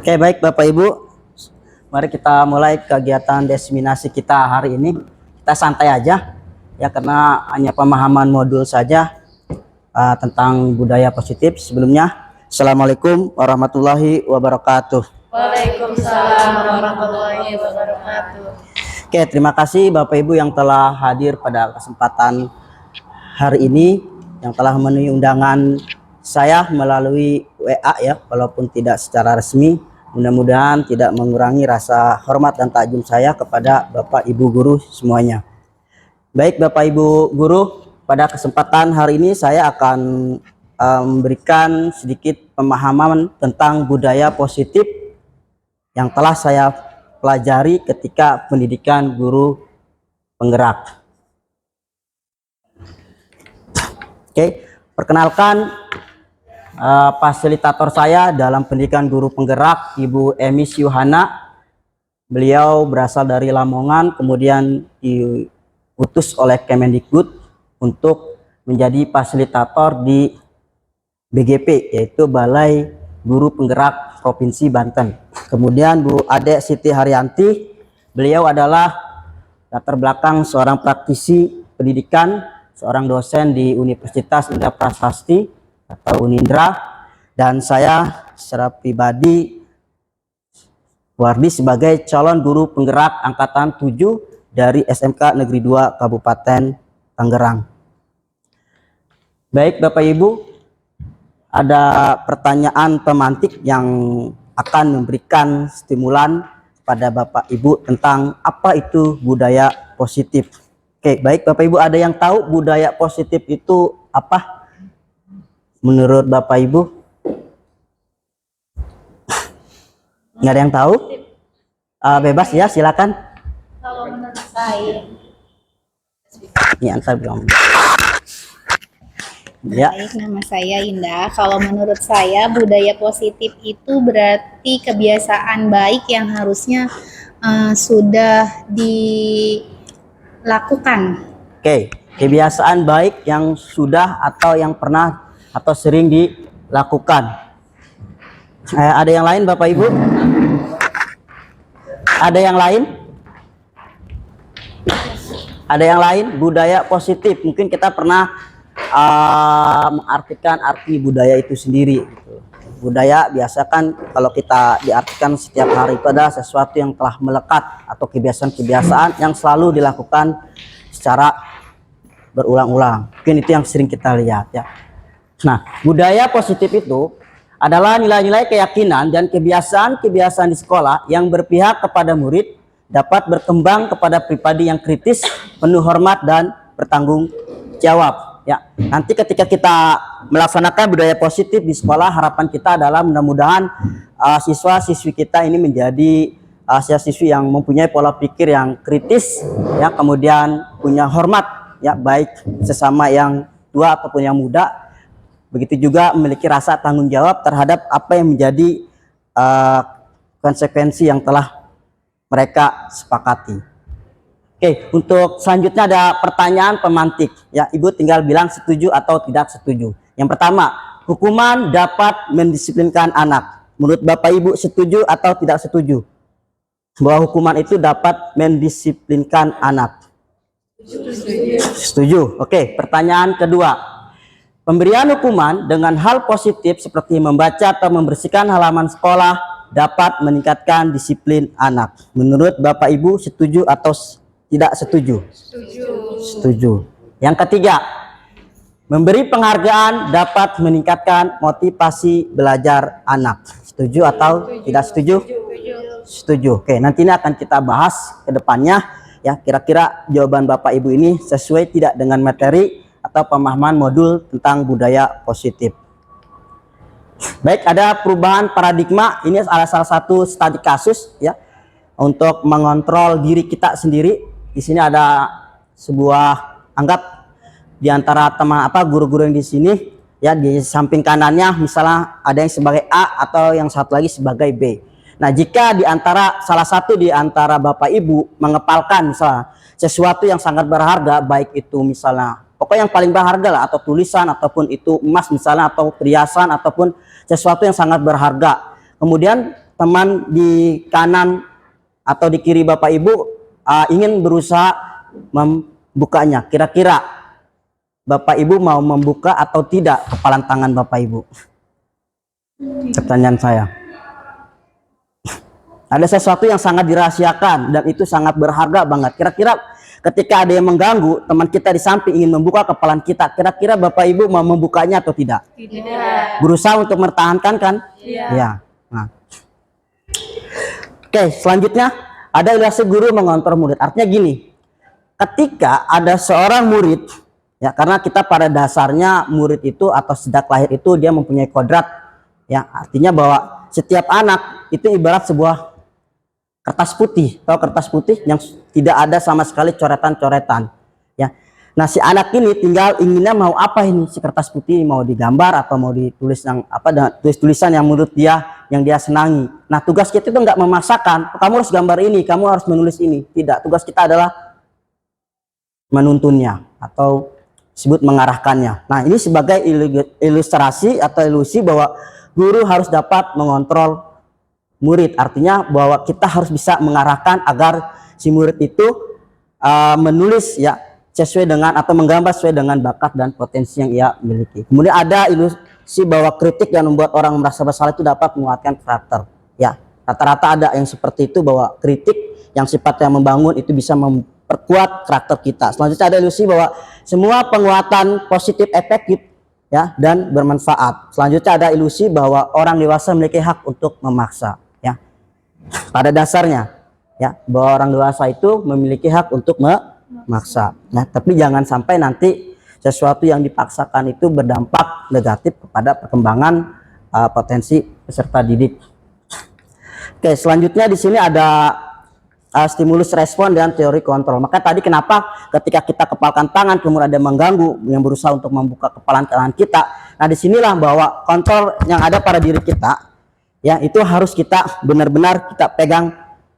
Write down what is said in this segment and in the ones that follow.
Oke, baik Bapak Ibu. Mari kita mulai kegiatan diseminasi kita hari ini. Kita santai aja ya, karena hanya pemahaman modul saja tentang budaya positif. Sebelumnya, Assalamualaikum warahmatullahi wabarakatuh. Waalaikumsalam warahmatullahi wabarakatuh. Oke, terima kasih Bapak Ibu yang telah hadir pada kesempatan hari ini, yang telah memenuhi undangan saya melalui WA ya, walaupun tidak secara resmi. Mudah-mudahan tidak mengurangi rasa hormat dan takjub saya kepada Bapak Ibu guru semuanya. Baik Bapak Ibu guru, pada kesempatan hari ini saya akan memberikan sedikit pemahaman tentang budaya positif yang telah saya pelajari ketika pendidikan guru penggerak. Oke, perkenalkan fasilitator saya dalam pendidikan guru penggerak, Ibu Emis Yuhana. Beliau berasal dari Lamongan, kemudian diutus oleh Kemendikbud untuk menjadi fasilitator di BGP, yaitu Balai Guru Penggerak Provinsi Banten. Kemudian Bu Ade Siti Haryanti, beliau adalah latar belakang seorang praktisi pendidikan, seorang dosen di Universitas Indra Prasasti atau Unindra, dan saya secara pribadi Wardi sebagai calon guru penggerak angkatan 7 dari SMK Negeri 2 Kabupaten Tangerang. Baik Bapak Ibu, ada pertanyaan pemantik yang akan memberikan stimulan pada Bapak Ibu tentang apa itu budaya positif. Oke, baik Bapak Ibu, ada yang tahu budaya positif itu apa? Menurut Bapak Ibu? Nggak ada yang tahu? Bebas ya, silakan. Kalau menurut saya, Ya, saya bilang. Ya. baik, nama saya Indah. Kalau menurut saya budaya positif itu berarti kebiasaan baik yang harusnya sudah dilakukan. Oke, kebiasaan baik yang sudah atau yang pernah atau sering dilakukan. Ada yang lain Bapak Ibu? Ada yang lain? Ada yang lain? Budaya positif. Mungkin kita pernah mengartikan arti budaya itu sendiri. Budaya biasa kan kalau kita diartikan setiap hari itu adalah sesuatu yang telah melekat atau kebiasaan-kebiasaan yang selalu dilakukan secara berulang-ulang. Mungkin itu yang sering kita lihat ya. Nah, budaya positif itu adalah nilai-nilai keyakinan dan kebiasaan-kebiasaan di sekolah yang berpihak kepada murid, dapat berkembang kepada pribadi yang kritis, penuh hormat dan bertanggung jawab. Ya, nanti ketika kita melaksanakan budaya positif di sekolah, harapan kita adalah mudah-mudahan siswa-siswi kita ini menjadi siswa-siswi yang mempunyai pola pikir yang kritis, ya, kemudian punya hormat, ya, baik sesama yang tua ataupun yang muda. Begitu juga memiliki rasa tanggung jawab terhadap apa yang menjadi konsekuensi yang telah mereka sepakati. Oke, untuk selanjutnya ada pertanyaan pemantik. Ya, Ibu tinggal bilang setuju atau tidak setuju. Yang pertama, hukuman dapat mendisiplinkan anak. Menurut Bapak Ibu setuju atau tidak setuju bahwa hukuman itu dapat mendisiplinkan anak? Setuju. Oke, pertanyaan kedua. Pemberian hukuman dengan hal positif seperti membaca atau membersihkan halaman sekolah dapat meningkatkan disiplin anak. Menurut Bapak Ibu setuju atau tidak setuju? Setuju. Setuju. Yang ketiga, memberi penghargaan dapat meningkatkan motivasi belajar anak. Setuju atau tidak setuju? Setuju. Oke, nanti ini akan kita bahas ke depannya ya, kira-kira jawaban Bapak Ibu ini sesuai tidak dengan materi atau pemahaman modul tentang budaya positif. Baik, ada perubahan paradigma. Ini adalah salah satu studi kasus ya untuk mengontrol diri kita sendiri. Di sini ada sebuah, anggap di antara teman guru-guru yang di sini ya, di samping kanannya misalnya ada yang sebagai A atau yang satu lagi sebagai B. Nah, jika di antara salah satu di antara Bapak Ibu mengepalkan misalnya sesuatu yang sangat berharga, baik itu misalnya pokoknya yang paling berharga lah, atau tulisan ataupun itu emas misalnya, atau perhiasan ataupun sesuatu yang sangat berharga. Kemudian teman di kanan atau di kiri Bapak Ibu ingin berusaha membukanya, kira-kira Bapak Ibu mau membuka atau tidak kepalan tangan Bapak Ibu? Pertanyaan saya. Ada sesuatu yang sangat dirahasiakan dan itu sangat berharga banget. Kira-kira ketika ada yang mengganggu, teman kita di samping ingin membuka kepalan kita, kira-kira Bapak Ibu mau membukanya atau tidak? Tidak. Berusaha untuk mempertahankan kan? Iya. Ya. Nah. Oke, selanjutnya ada ilustrasi guru mengontrol murid. Artinya gini, ketika ada seorang murid, ya karena kita pada dasarnya murid itu atau sejak lahir itu dia mempunyai kodrat, ya artinya bahwa setiap anak itu ibarat sebuah kertas putih, atau kertas putih yang tidak ada sama sekali coretan-coretan, ya. Nah si anak ini tinggal inginnya mau apa ini si kertas putih, mau digambar atau mau ditulis yang apa, dan tulis-tulisan yang menurut dia yang dia senangi. Nah tugas kita itu nggak memaksakan, kamu harus gambar ini, kamu harus menulis ini. Tidak, tugas kita adalah menuntunnya atau disebut mengarahkannya. Nah ini sebagai ilustrasi atau ilusi bahwa guru harus dapat mengontrol murid, artinya bahwa kita harus bisa mengarahkan agar si murid itu menulis ya sesuai dengan atau menggambar sesuai dengan bakat dan potensi yang ia miliki. Kemudian ada ilusi bahwa kritik yang membuat orang merasa bersalah itu dapat menguatkan karakter. Ya, rata-rata ada yang seperti itu, bahwa kritik yang sifatnya membangun itu bisa memperkuat karakter kita. Selanjutnya ada ilusi bahwa semua penguatan positif efektif ya dan bermanfaat. Selanjutnya ada ilusi bahwa orang dewasa memiliki hak untuk memaksa. Pada dasarnya ya bahwa orang dewasa itu memiliki hak untuk memaksa. Nah, tapi jangan sampai nanti sesuatu yang dipaksakan itu berdampak negatif kepada perkembangan potensi peserta didik. Oke, selanjutnya di sini ada stimulus respon dan teori kontrol. Maka tadi kenapa ketika kita kepalkan tangan kemudian ada mengganggu yang berusaha untuk membuka kepalan tangan kita. Nah, disinilah bahwa kontrol yang ada pada diri kita ya itu harus kita benar-benar kita pegang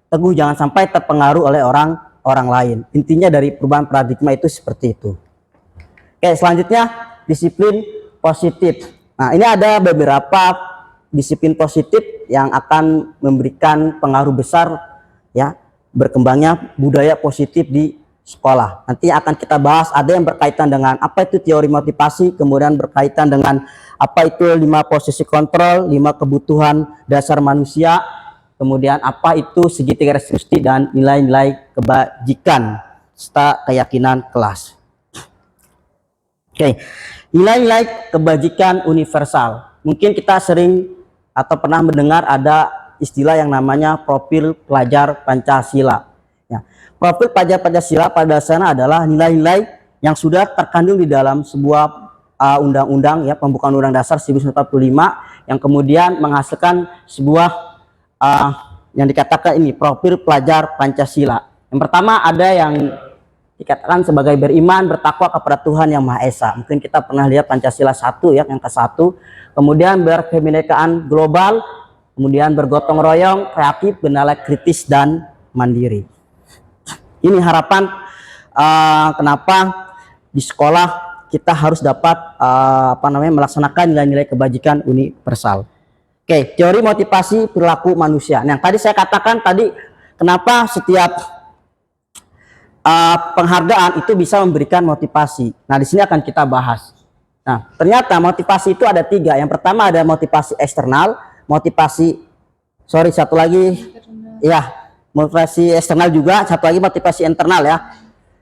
teguh, jangan sampai terpengaruh oleh orang lain. Intinya dari perubahan paradigma itu seperti itu. Oke, selanjutnya disiplin positif. Nah, ini ada beberapa disiplin positif yang akan memberikan pengaruh besar ya berkembangnya budaya positif di sekolah. Nanti akan kita bahas, ada yang berkaitan dengan apa itu teori motivasi, kemudian berkaitan dengan apa itu 5 posisi kontrol, 5 kebutuhan dasar manusia, kemudian apa itu segitiga restitusi dan nilai-nilai kebajikan serta keyakinan kelas. Oke, nilai-nilai kebajikan universal. Mungkin kita sering atau pernah mendengar ada istilah yang namanya profil pelajar Pancasila. Ya, profil pelajar Pancasila pada dasarnya adalah nilai-nilai yang sudah terkandung di dalam sebuah undang-undang ya, pembukaan Undang Dasar 1945 yang kemudian menghasilkan sebuah yang dikatakan ini profil pelajar Pancasila. Yang pertama ada yang dikatakan sebagai beriman bertakwa kepada Tuhan Yang Maha Esa. Mungkin kita pernah lihat Pancasila 1 ya, yang ke-1. Kemudian berkebinekaan global, kemudian bergotong royong, kreatif, bernilai kritis dan mandiri. Ini harapan kenapa di sekolah kita harus dapat melaksanakan nilai-nilai kebajikan universal. Oke, teori motivasi perilaku manusia. Nah, yang tadi saya katakan tadi kenapa setiap penghargaan itu bisa memberikan motivasi. Nah, di sini akan kita bahas. Nah, ternyata motivasi itu ada 3. Yang pertama ada motivasi eksternal, motivasi motivasi eksternal juga, satu lagi motivasi internal ya.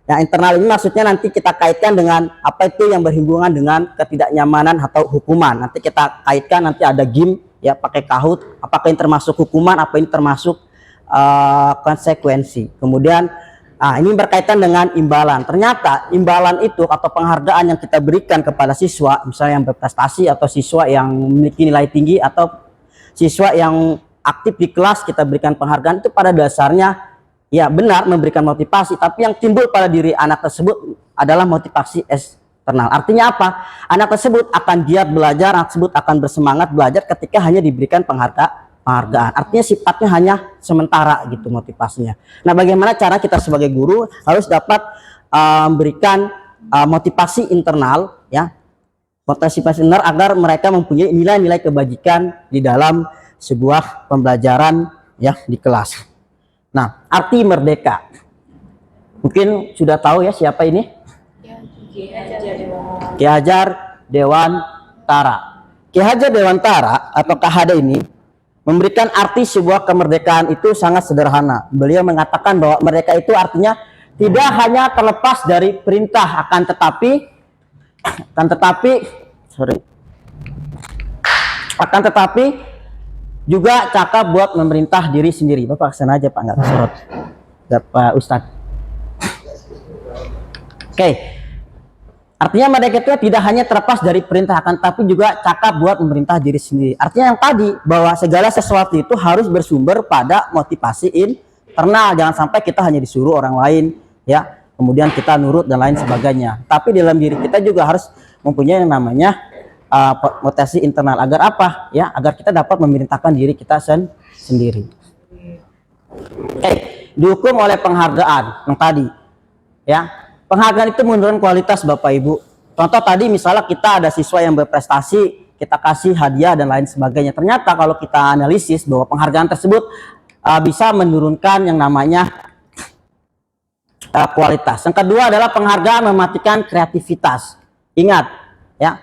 Yang internal ini maksudnya nanti kita kaitkan dengan apa itu yang berhubungan dengan ketidaknyamanan atau hukuman. Nanti kita kaitkan, nanti ada GIM ya pakai Kahoot, apakah ini termasuk hukuman, apa ini termasuk konsekuensi. Kemudian ini berkaitan dengan imbalan. Ternyata imbalan itu atau penghargaan yang kita berikan kepada siswa, misalnya yang berprestasi atau siswa yang memiliki nilai tinggi atau siswa yang aktif di kelas, kita berikan penghargaan, itu pada dasarnya ya benar memberikan motivasi, tapi yang timbul pada diri anak tersebut adalah motivasi eksternal. Artinya apa? Anak tersebut akan giat belajar, anak tersebut akan bersemangat belajar ketika hanya diberikan penghargaan. Artinya sifatnya hanya sementara gitu motivasinya. Nah, bagaimana cara kita sebagai guru harus dapat memberikan motivasi internal ya, motivasi internal agar mereka mempunyai nilai-nilai kebajikan di dalam sebuah pembelajaran ya di kelas. Nah, arti merdeka. Mungkin sudah tahu ya siapa ini? Ki Hajar Dewantara. Ki Hajar Dewantara atau KHD ini memberikan arti sebuah kemerdekaan itu sangat sederhana. Beliau mengatakan bahwa merdeka itu artinya tidak hanya terlepas dari perintah, akan tetapi juga cakap buat memerintah diri sendiri. Bapak kesana aja Pak, nggak kesorot. Pak Ustadz. Oke. Artinya merdeka itu tidak hanya terlepas dari perintah, akan tapi juga cakap buat memerintah diri sendiri. Artinya yang tadi bahwa segala sesuatu itu harus bersumber pada motivasi internal. Jangan sampai kita hanya disuruh orang lain, ya, kemudian kita nurut dan lain sebagainya. Tapi dalam diri kita juga harus mempunyai yang namanya motivasi internal. Agar apa? Ya, agar kita dapat memerintahkan diri kita sendiri. Oke, dihukum oleh penghargaan yang tadi, ya. Penghargaan itu menurunkan kualitas Bapak Ibu. Contoh tadi misalnya kita ada siswa yang berprestasi, kita kasih hadiah dan lain sebagainya. Ternyata kalau kita analisis bahwa penghargaan tersebut bisa menurunkan yang namanya kualitas. Yang kedua adalah penghargaan mematikan kreativitas. Ingat ya,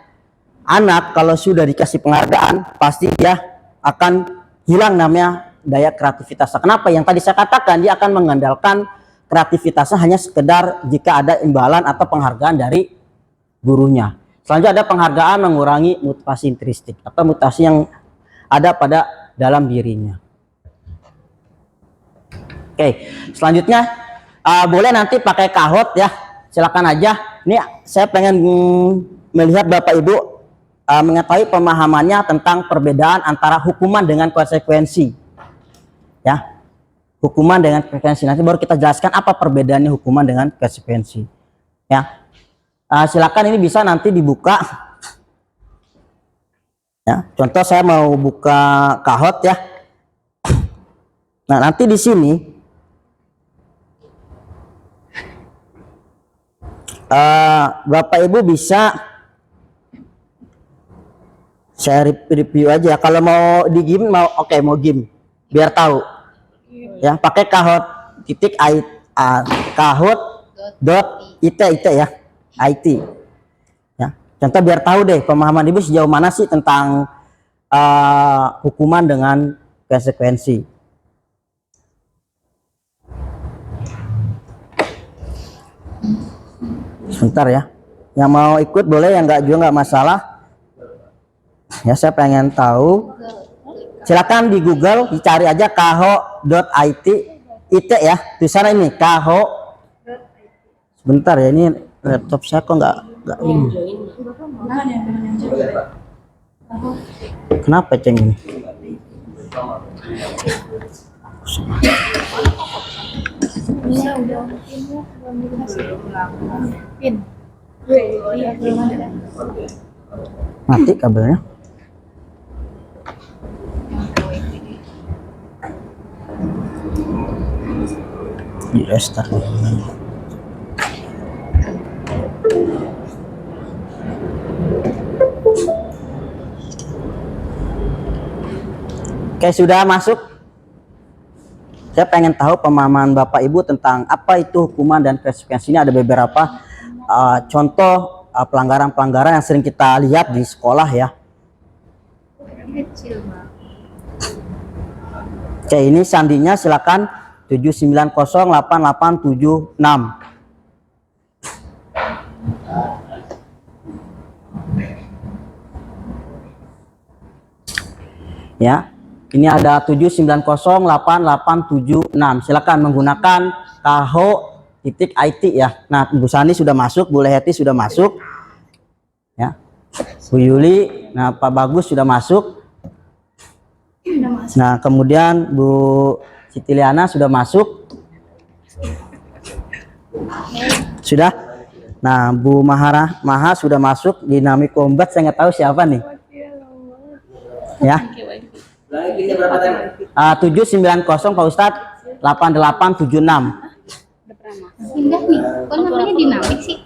anak kalau sudah dikasih penghargaan pasti dia akan hilang namanya daya kreativitas. Kenapa? Yang tadi saya katakan, dia akan mengandalkan kreativitasnya hanya sekedar jika ada imbalan atau penghargaan dari gurunya. Selanjutnya ada penghargaan mengurangi motivasi intrinsik atau motivasi yang ada pada dalam dirinya. Oke, selanjutnya boleh nanti pakai kahot ya, silakan aja. Ini saya pengen melihat Bapak Ibu mengetahui pemahamannya tentang perbedaan antara hukuman dengan konsekuensi. Ya. Hukuman dengan konsekuensi, nanti baru kita jelaskan apa perbedaannya hukuman dengan konsekuensi. Ya, silakan ini bisa nanti dibuka. Ya, contoh saya mau buka kahot ya. Nah, nanti di sini Bapak Ibu bisa saya review aja. Kalau mau di game mau mau game biar tahu. Ya, pakai kahot titik kahot.it ya, IT ya. Contoh biar tahu deh pemahaman Ibu sejauh mana sih tentang hukuman dengan konsekuensi. Sebentar ya, yang mau ikut boleh, yang enggak juga nggak masalah ya. Saya pengen tahu, silakan di Google dicari aja kaho.it ya, di sana ini kaho. Sebentar ya, ini laptop saya kok nggak ini. Kenapa ceng ini? Mati kabelnya. Di restart. Oke, sudah masuk. Saya pengen tahu pemahaman Bapak Ibu tentang apa itu hukuman dan konsekuensi. Ini ada beberapa contoh pelanggaran-pelanggaran yang sering kita lihat di sekolah ya. Oke, ini sandinya silakan 7908876. Ya, ini ada 7908876. Silakan menggunakan kaho.it ya. Nah, Bu Sani sudah masuk, Bu Leheti sudah masuk. Ya. Bu Yuli, nah Pak Bagus sudah masuk. Nah, kemudian Bu Siti Liana sudah masuk. Sudah. Nah, Bu Maha sudah masuk. Dinamik Combat saya nggak tahu siapa nih. Ya. 790 Pak Ustadz 8876. Indah nih, kok namanya dinamik sih?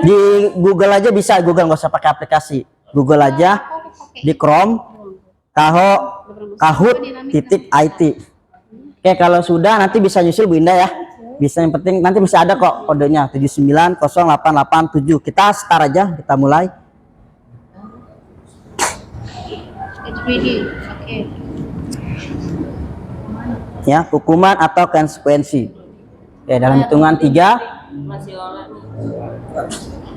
Di Google aja bisa, Google nggak usah pakai aplikasi. Google aja di Chrome. kahut.it. Oke, kalau sudah nanti bisa nyusul Bu Indah ya. Bisa, yang penting nanti masih ada kok kodenya 7908887. Kita start aja, kita mulai. Oke. Ya, hukuman atau konsekuensi. Oke, dalam hitungan 3.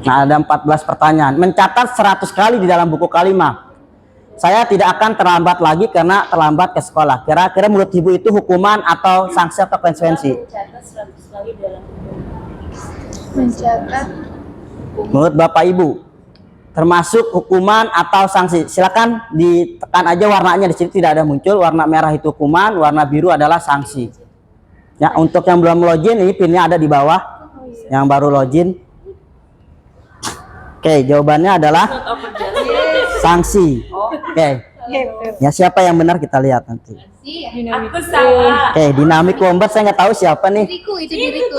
Nah, ada 14 pertanyaan. Mencatat 100 kali di dalam buku kalimat. Saya tidak akan terlambat lagi karena terlambat ke sekolah. Kira-kira menurut Ibu itu hukuman atau sanksi atau konsekuensi? Mencatat. Menurut Bapak Ibu, termasuk hukuman atau sanksi? Silakan ditekan aja warnanya, di sini tidak ada muncul. Warna merah itu hukuman, warna biru adalah sanksi. Ya, untuk yang belum login ini pinnya ada di bawah. Yang baru login. Oke, jawabannya adalah sanksi. Oke. Ya, siapa yang benar kita lihat nanti. Aku salah. Oke, Dynamic Wombat saya nggak tahu siapa nih. Diriku.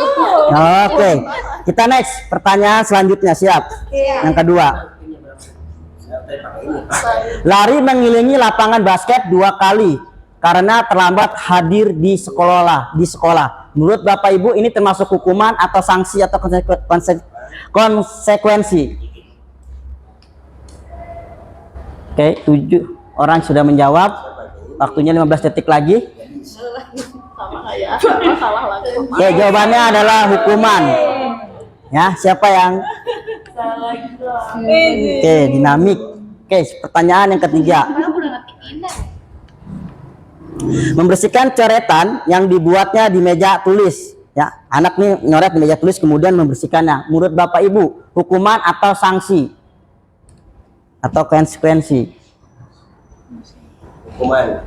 Oke, kita next. Pertanyaan selanjutnya, siap? Yang kedua. Lari mengelilingi lapangan basket 2 kali karena terlambat hadir di sekolah. Menurut Bapak Ibu ini termasuk hukuman atau sanksi atau konsekuensi? Oke, 7 orang sudah menjawab. Waktunya 15 detik lagi. Oke, jawabannya adalah hukuman. Ya, siapa yang? Oke, Dynamic. Oke, pertanyaan yang ketiga. Membersihkan coretan yang dibuatnya di meja tulis. Ya, anak nih nyoret di meja tulis kemudian membersihkannya. Menurut Bapak Ibu, hukuman atau sanksi? Atau konsekuensi? Hukuman.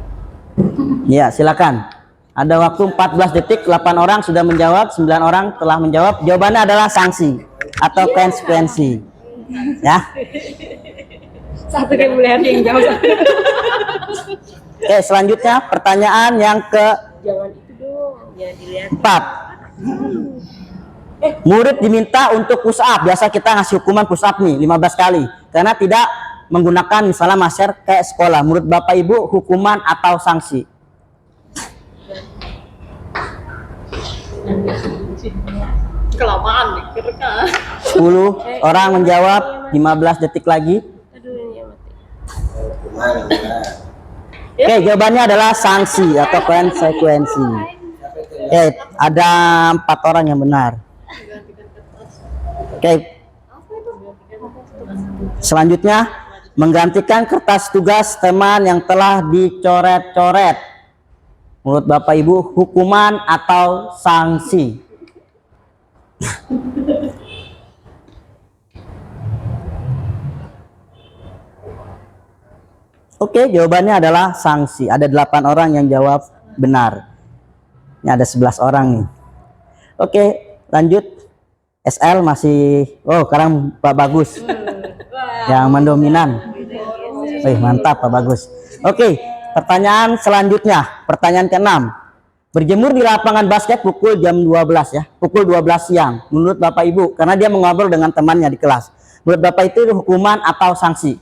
Ya, silakan. Ada waktu 14 detik, 8 orang sudah menjawab, 9 orang telah menjawab. Jawabannya adalah sanksi atau konsekuensi. Ya. Satu yang boleh hati yang jawab. Oke, selanjutnya pertanyaan yang Jangan itu dong, jangan dilihat. keempat. Murid diminta untuk push up. Biasa kita ngasih hukuman push up nih 15 kali karena tidak menggunakan misalnya masker kayak sekolah. Menurut Bapak Ibu hukuman atau sanksi? Kelamaan nih, kira-kira. 10 orang menjawab, 15 detik lagi. Aduh, ini mati. Hukuman. Oke, jawabannya adalah sanksi atau konsekuensi. Oke, ada 4 orang yang benar. Oke, selanjutnya menggantikan kertas tugas teman yang telah dicoret-coret. Menurut Bapak Ibu hukuman atau sanksi? Oke, jawabannya adalah sanksi. Ada 8 orang yang jawab benar. Ini ada 11 orang nih. Oke, lanjut. SL masih, oh sekarang Pak Bagus yang mendominan. Wih, mantap Pak Bagus. Oke, pertanyaan selanjutnya, pertanyaan ke-6. Berjemur di lapangan basket pukul jam 12 ya, pukul 12 siang. Menurut Bapak Ibu, karena dia mengobrol dengan temannya di kelas. Menurut Bapak itu hukuman atau sanksi?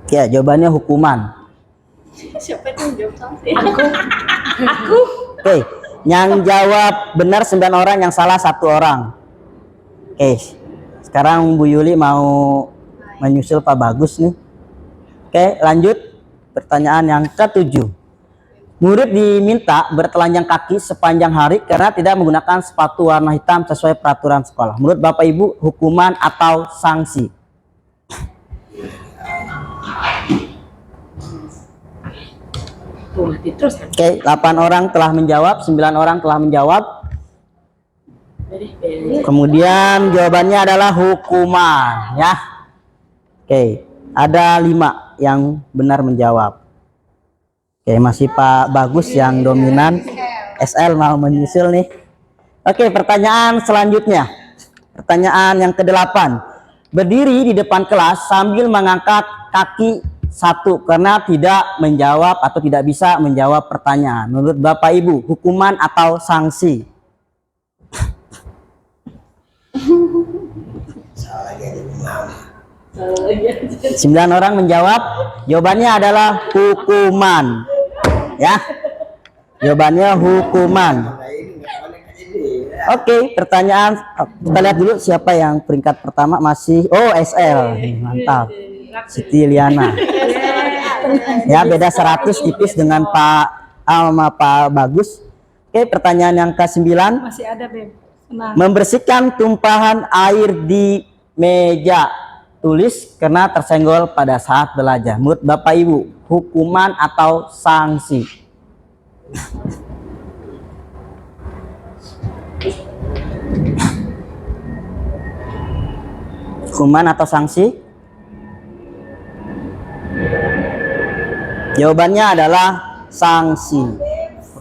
Ya, jawabannya hukuman. Siapa itu yang jawab sanksi? Aku. Oke, yang jawab benar 9 orang, yang salah 1 orang. Oke, sekarang Bu Yuli mau menyusul Pak Bagus nih. Oke, lanjut. Pertanyaan yang ke-7. Murid diminta bertelanjang kaki sepanjang hari karena tidak menggunakan sepatu warna hitam sesuai peraturan sekolah. Menurut Bapak Ibu, hukuman atau sanksi? Tuh, mati terus kan. Oke, 8 orang telah menjawab, 9 orang telah menjawab. Kemudian jawabannya adalah hukuman, ya. Oke, ada 5 yang benar menjawab. Oke, masih Pak Bagus yang dominan. SL mau menyusul nih. Oke, pertanyaan selanjutnya. Pertanyaan yang ke-8. Berdiri di depan kelas sambil mengangkat kaki 1 karena tidak menjawab atau tidak bisa menjawab pertanyaan. Menurut Bapak Ibu, hukuman atau sanksi? Salah jadi imam. Iya. 9 orang menjawab. Jawabannya adalah hukuman. Ya. Jawabannya hukuman. Nah, ini nggak connect ini. Oke, pertanyaan kita lihat dulu siapa yang peringkat pertama masih SL. Mantap. Siti Liana. Ya, beda 100 tipis dengan sama Pak Bagus. Oke, pertanyaan yang ke-9. Masih ada, Beb. Tenang. Membersihkan tumpahan air di meja tulis karena tersenggol pada saat belajar. Menurut Bapak Ibu, hukuman atau sanksi? Hukuman atau sanksi? Jawabannya adalah sanksi.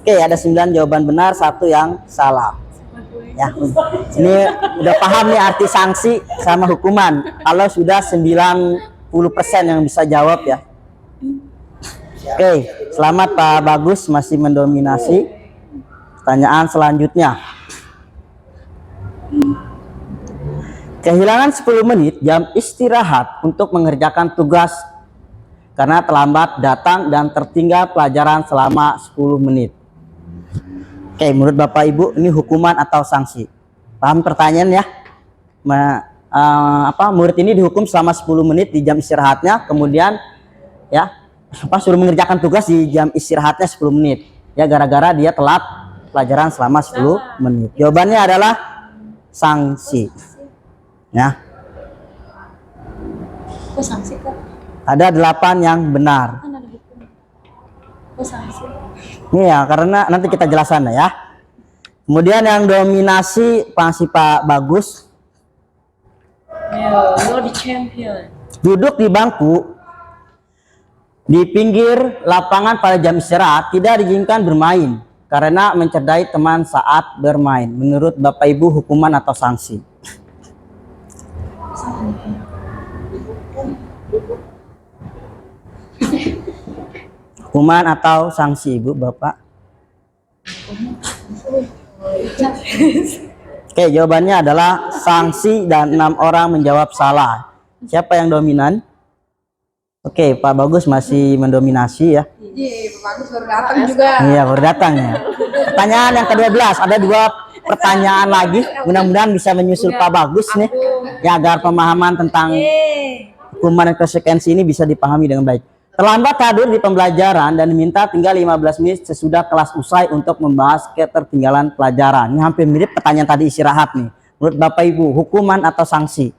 Oke, ada 9 jawaban benar, 1 yang salah. Ya, ini udah paham nih arti sanksi sama hukuman. Kalau sudah 90% yang bisa jawab ya. Oke, selamat Pak Bagus masih mendominasi. Pertanyaan selanjutnya. Kehilangan 10 menit jam istirahat untuk mengerjakan tugas karena terlambat datang dan tertinggal pelajaran selama 10 menit. Oke, menurut Bapak Ibu ini hukuman atau sanksi? Paham pertanyaan ya? Murid ini dihukum selama 10 menit di jam istirahatnya, kemudian ya suruh mengerjakan tugas di jam istirahatnya 10 menit. Ya gara-gara dia telat pelajaran selama 10 menit. Jawabannya adalah sanksi. Ya. Kok sanksi kok? Ada 8 yang benar. Kan ada hukum. Kok sanksi? Ini ya karena nanti kita jelasan ya. Kemudian yang dominasi masih Pak Bagus. You're the champion. Duduk di bangku di pinggir lapangan pada jam istirahat tidak diizinkan bermain karena mencerdai teman saat bermain. Menurut Bapak Ibu hukuman atau sanksi? Hukuman atau sanksi Ibu Bapak? Oke, jawabannya adalah sanksi dan 6 orang menjawab salah. Siapa yang dominan? Oke, Pak Bagus masih mendominasi ya. Iya, Pak Bagus baru datang juga. Iya, baru datang ya. Pertanyaan yang ke-12, ada 2 pertanyaan lagi. Mudah-mudahan bisa menyusul Pak Bagus nih. Ya, agar pemahaman tentang hukuman dan konsekuensi ini bisa dipahami dengan baik. Terlambat hadir di pembelajaran dan diminta tinggal 15 menit sesudah kelas usai untuk membahas ketertinggalan pelajaran. Ini hampir mirip pertanyaan tadi istirahat nih. Menurut Bapak Ibu, hukuman atau sanksi?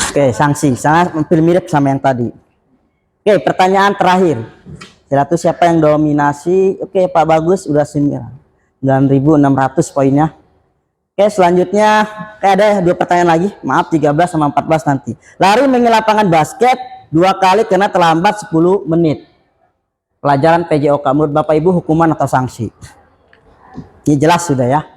Oke, sanksi. Sangat hampir mirip sama yang tadi. Oke, pertanyaan terakhir. Satu siapa yang dominasi? Oke, Pak Bagus udah 9.600 poinnya. Oke, selanjutnya ada 2 pertanyaan lagi. Maaf, 13 sama 14 nanti. Lari mengi lapangan basket 2 kali karena terlambat 10 menit. Pelajaran PJOK. Menurut Bapak Ibu hukuman atau sanksi? Ini jelas sudah ya.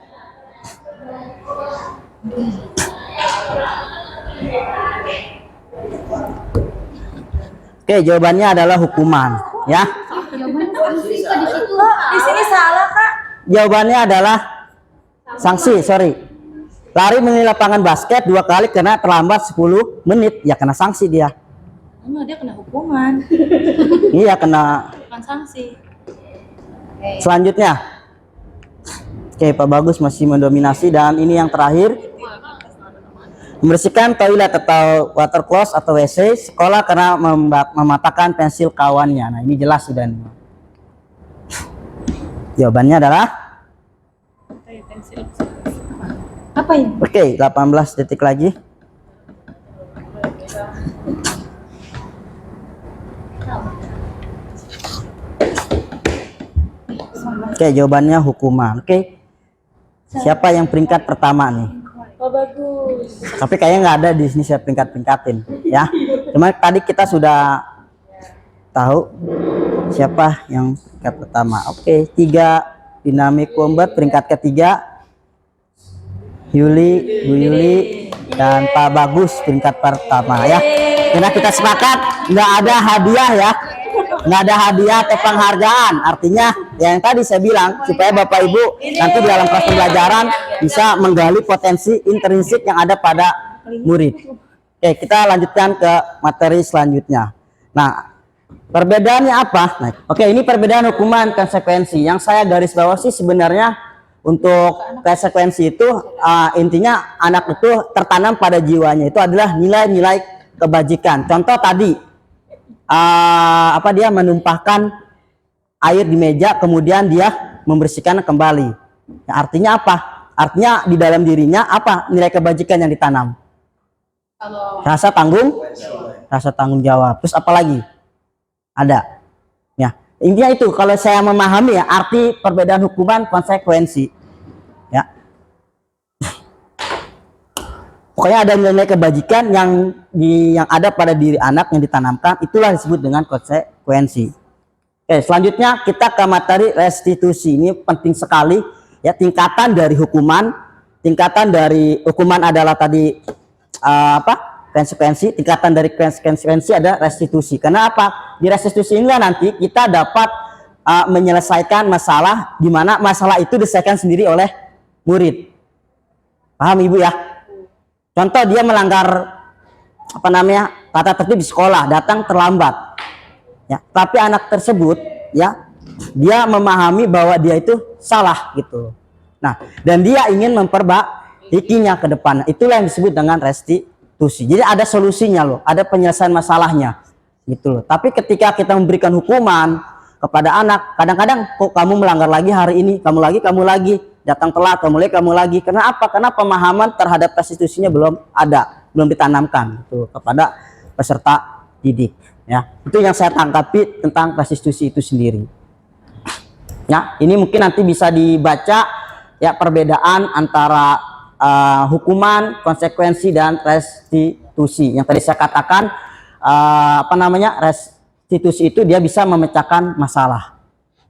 Oke, jawabannya adalah hukuman ya. Di sini salah, Kak. Jawabannya adalah sanksi, sorry. Lari mengi lapangan basket 2 kali karena terlambat 10 menit, ya kena sanksi dia. Enggak, dia kena hukuman, Iya, kena. bukan sanksi. Selanjutnya. Oke, Pak Bagus masih mendominasi dan ini yang terakhir. Membersihkan toilet atau water closet atau WC sekolah karena mematahkan pensil kawannya. Nah, ini jelas sudah. Jawabannya adalah Apa ini? oke, 18 detik lagi. Oke, jawabannya hukuman. Oke. Siapa yang peringkat pertama nih? Oh, bagus. Tapi kayaknya nggak ada di sini saya peringkatin ya. Cuma tadi kita sudah tahu siapa yang peringkat pertama. Oke, 3 Dynamic Wombat peringkat ketiga. Yuli, Bu Yuli dan Pak Bagus peringkat pertama ya. Karena kita sepakat nggak ada hadiah ya. nggak ada hadiah atau penghargaan. Artinya yang tadi saya bilang supaya Bapak Ibu nanti di dalam proses pembelajaran bisa menggali potensi intrinsik yang ada pada murid. Oke, kita lanjutkan ke materi selanjutnya. Nah, perbedaannya apa? Nah, oke, ini perbedaan hukuman konsekuensi. Yang saya garis bawah sih sebenarnya untuk konsekuensi itu intinya anak itu tertanam pada jiwanya itu adalah nilai-nilai kebajikan. Contoh tadi dia menumpahkan air di meja kemudian dia membersihkan kembali. Nah, artinya apa? Artinya di dalam dirinya apa nilai kebajikan yang ditanam? Rasa tanggung jawab. Terus apa lagi? Ada. Ya, intinya itu kalau saya memahami ya arti perbedaan hukuman konsekuensi. Ya. Pokoknya ada nilai kebajikan yang ada pada diri anak yang ditanamkan, itulah disebut dengan konsekuensi. Oke, selanjutnya kita ke materi restitusi. Ini penting sekali ya, tingkatan dari hukuman. Tingkatan dari hukuman adalah tadi konsekuensi, tingkatan dari konsekuensi ada restitusi. Karena apa? Di restitusi inilah nanti kita dapat menyelesaikan masalah di mana masalah itu diselesaikan sendiri oleh murid. Paham Ibu ya? Contoh dia melanggar tata tertib di sekolah, datang terlambat. Ya, tapi anak tersebut ya dia memahami bahwa dia itu salah gitu. Nah, dan dia ingin memperbaikinya ke depan. Itulah yang disebut dengan restitusi. Jadi ada solusinya loh, ada penyelesaian masalahnya gitu loh. Tapi ketika kita memberikan hukuman kepada anak, kadang-kadang kok kamu melanggar lagi hari ini, kamu lagi datang telat, kamu lagi. Karena apa? Karena pemahaman terhadap restitusinya belum ada, belum ditanamkan gitu, kepada peserta didik. Ya, itu yang saya tangkapi tentang restitusi itu sendiri. Ya, ini mungkin nanti bisa dibaca ya perbedaan antara hukuman, konsekuensi dan restitusi. Yang tadi saya katakan restitusi itu dia bisa memecahkan masalah,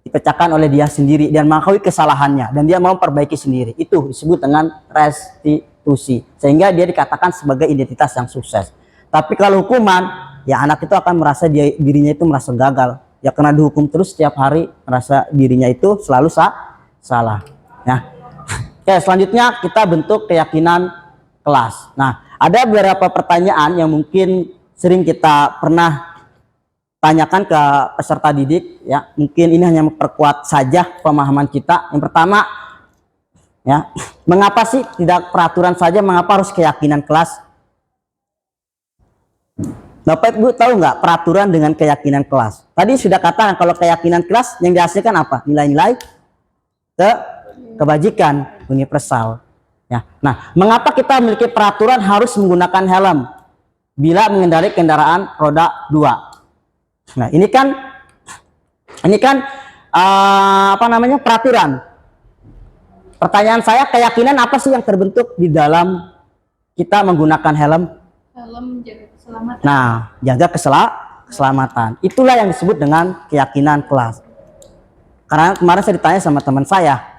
dipecahkan oleh dia sendiri dan mengakui kesalahannya dan dia mau perbaiki sendiri. Itu disebut dengan restitusi, sehingga dia dikatakan sebagai identitas yang sukses. Tapi kalau hukuman, ya anak itu akan merasa dirinya itu merasa gagal ya, karena dihukum terus setiap hari, merasa dirinya itu selalu salah ya. Oke, selanjutnya kita bentuk keyakinan kelas. Nah, ada beberapa pertanyaan yang mungkin sering kita pernah tanyakan ke peserta didik ya. Mungkin ini hanya memperkuat saja pemahaman kita. Yang pertama ya, mengapa sih tidak peraturan saja, mengapa harus keyakinan kelas? Bapak Ibu tahu nggak peraturan dengan keyakinan kelas? Tadi sudah katakan kalau keyakinan kelas yang dihasilkan apa? Nilai-nilai kebajikan universal. Ya. Nah, mengapa kita memiliki peraturan harus menggunakan helm bila mengendarai kendaraan roda 2? Nah, ini kan peraturan. Pertanyaan saya, keyakinan apa sih yang terbentuk di dalam kita menggunakan helm? Helm jaga keselamatan. Nah, jaga keselamatan. Itulah yang disebut dengan keyakinan kelas. Karena kemarin saya ditanya sama teman saya,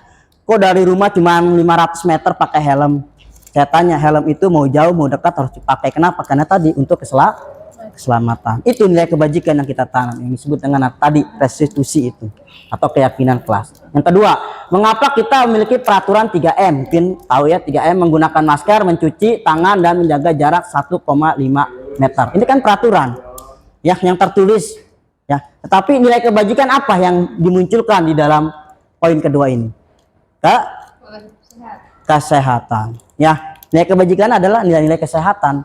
kok dari rumah cuma 500 meter pakai helm? Saya tanya, helm itu mau jauh mau dekat harus dipakai. Kenapa? Karena tadi untuk keselamatan. Itu nilai kebajikan yang kita tanam, yang disebut dengan tadi restitusi itu atau keyakinan kelas. Yang kedua, mengapa kita memiliki peraturan 3M? Mungkin tahu ya, 3M menggunakan masker, mencuci tangan dan menjaga jarak 1,5 meter. Ini kan peraturan ya yang tertulis ya. Tetapi nilai kebajikan apa yang dimunculkan di dalam poin kedua ini? Kesehatan ya. Nilai kebajikan adalah nilai-nilai kesehatan.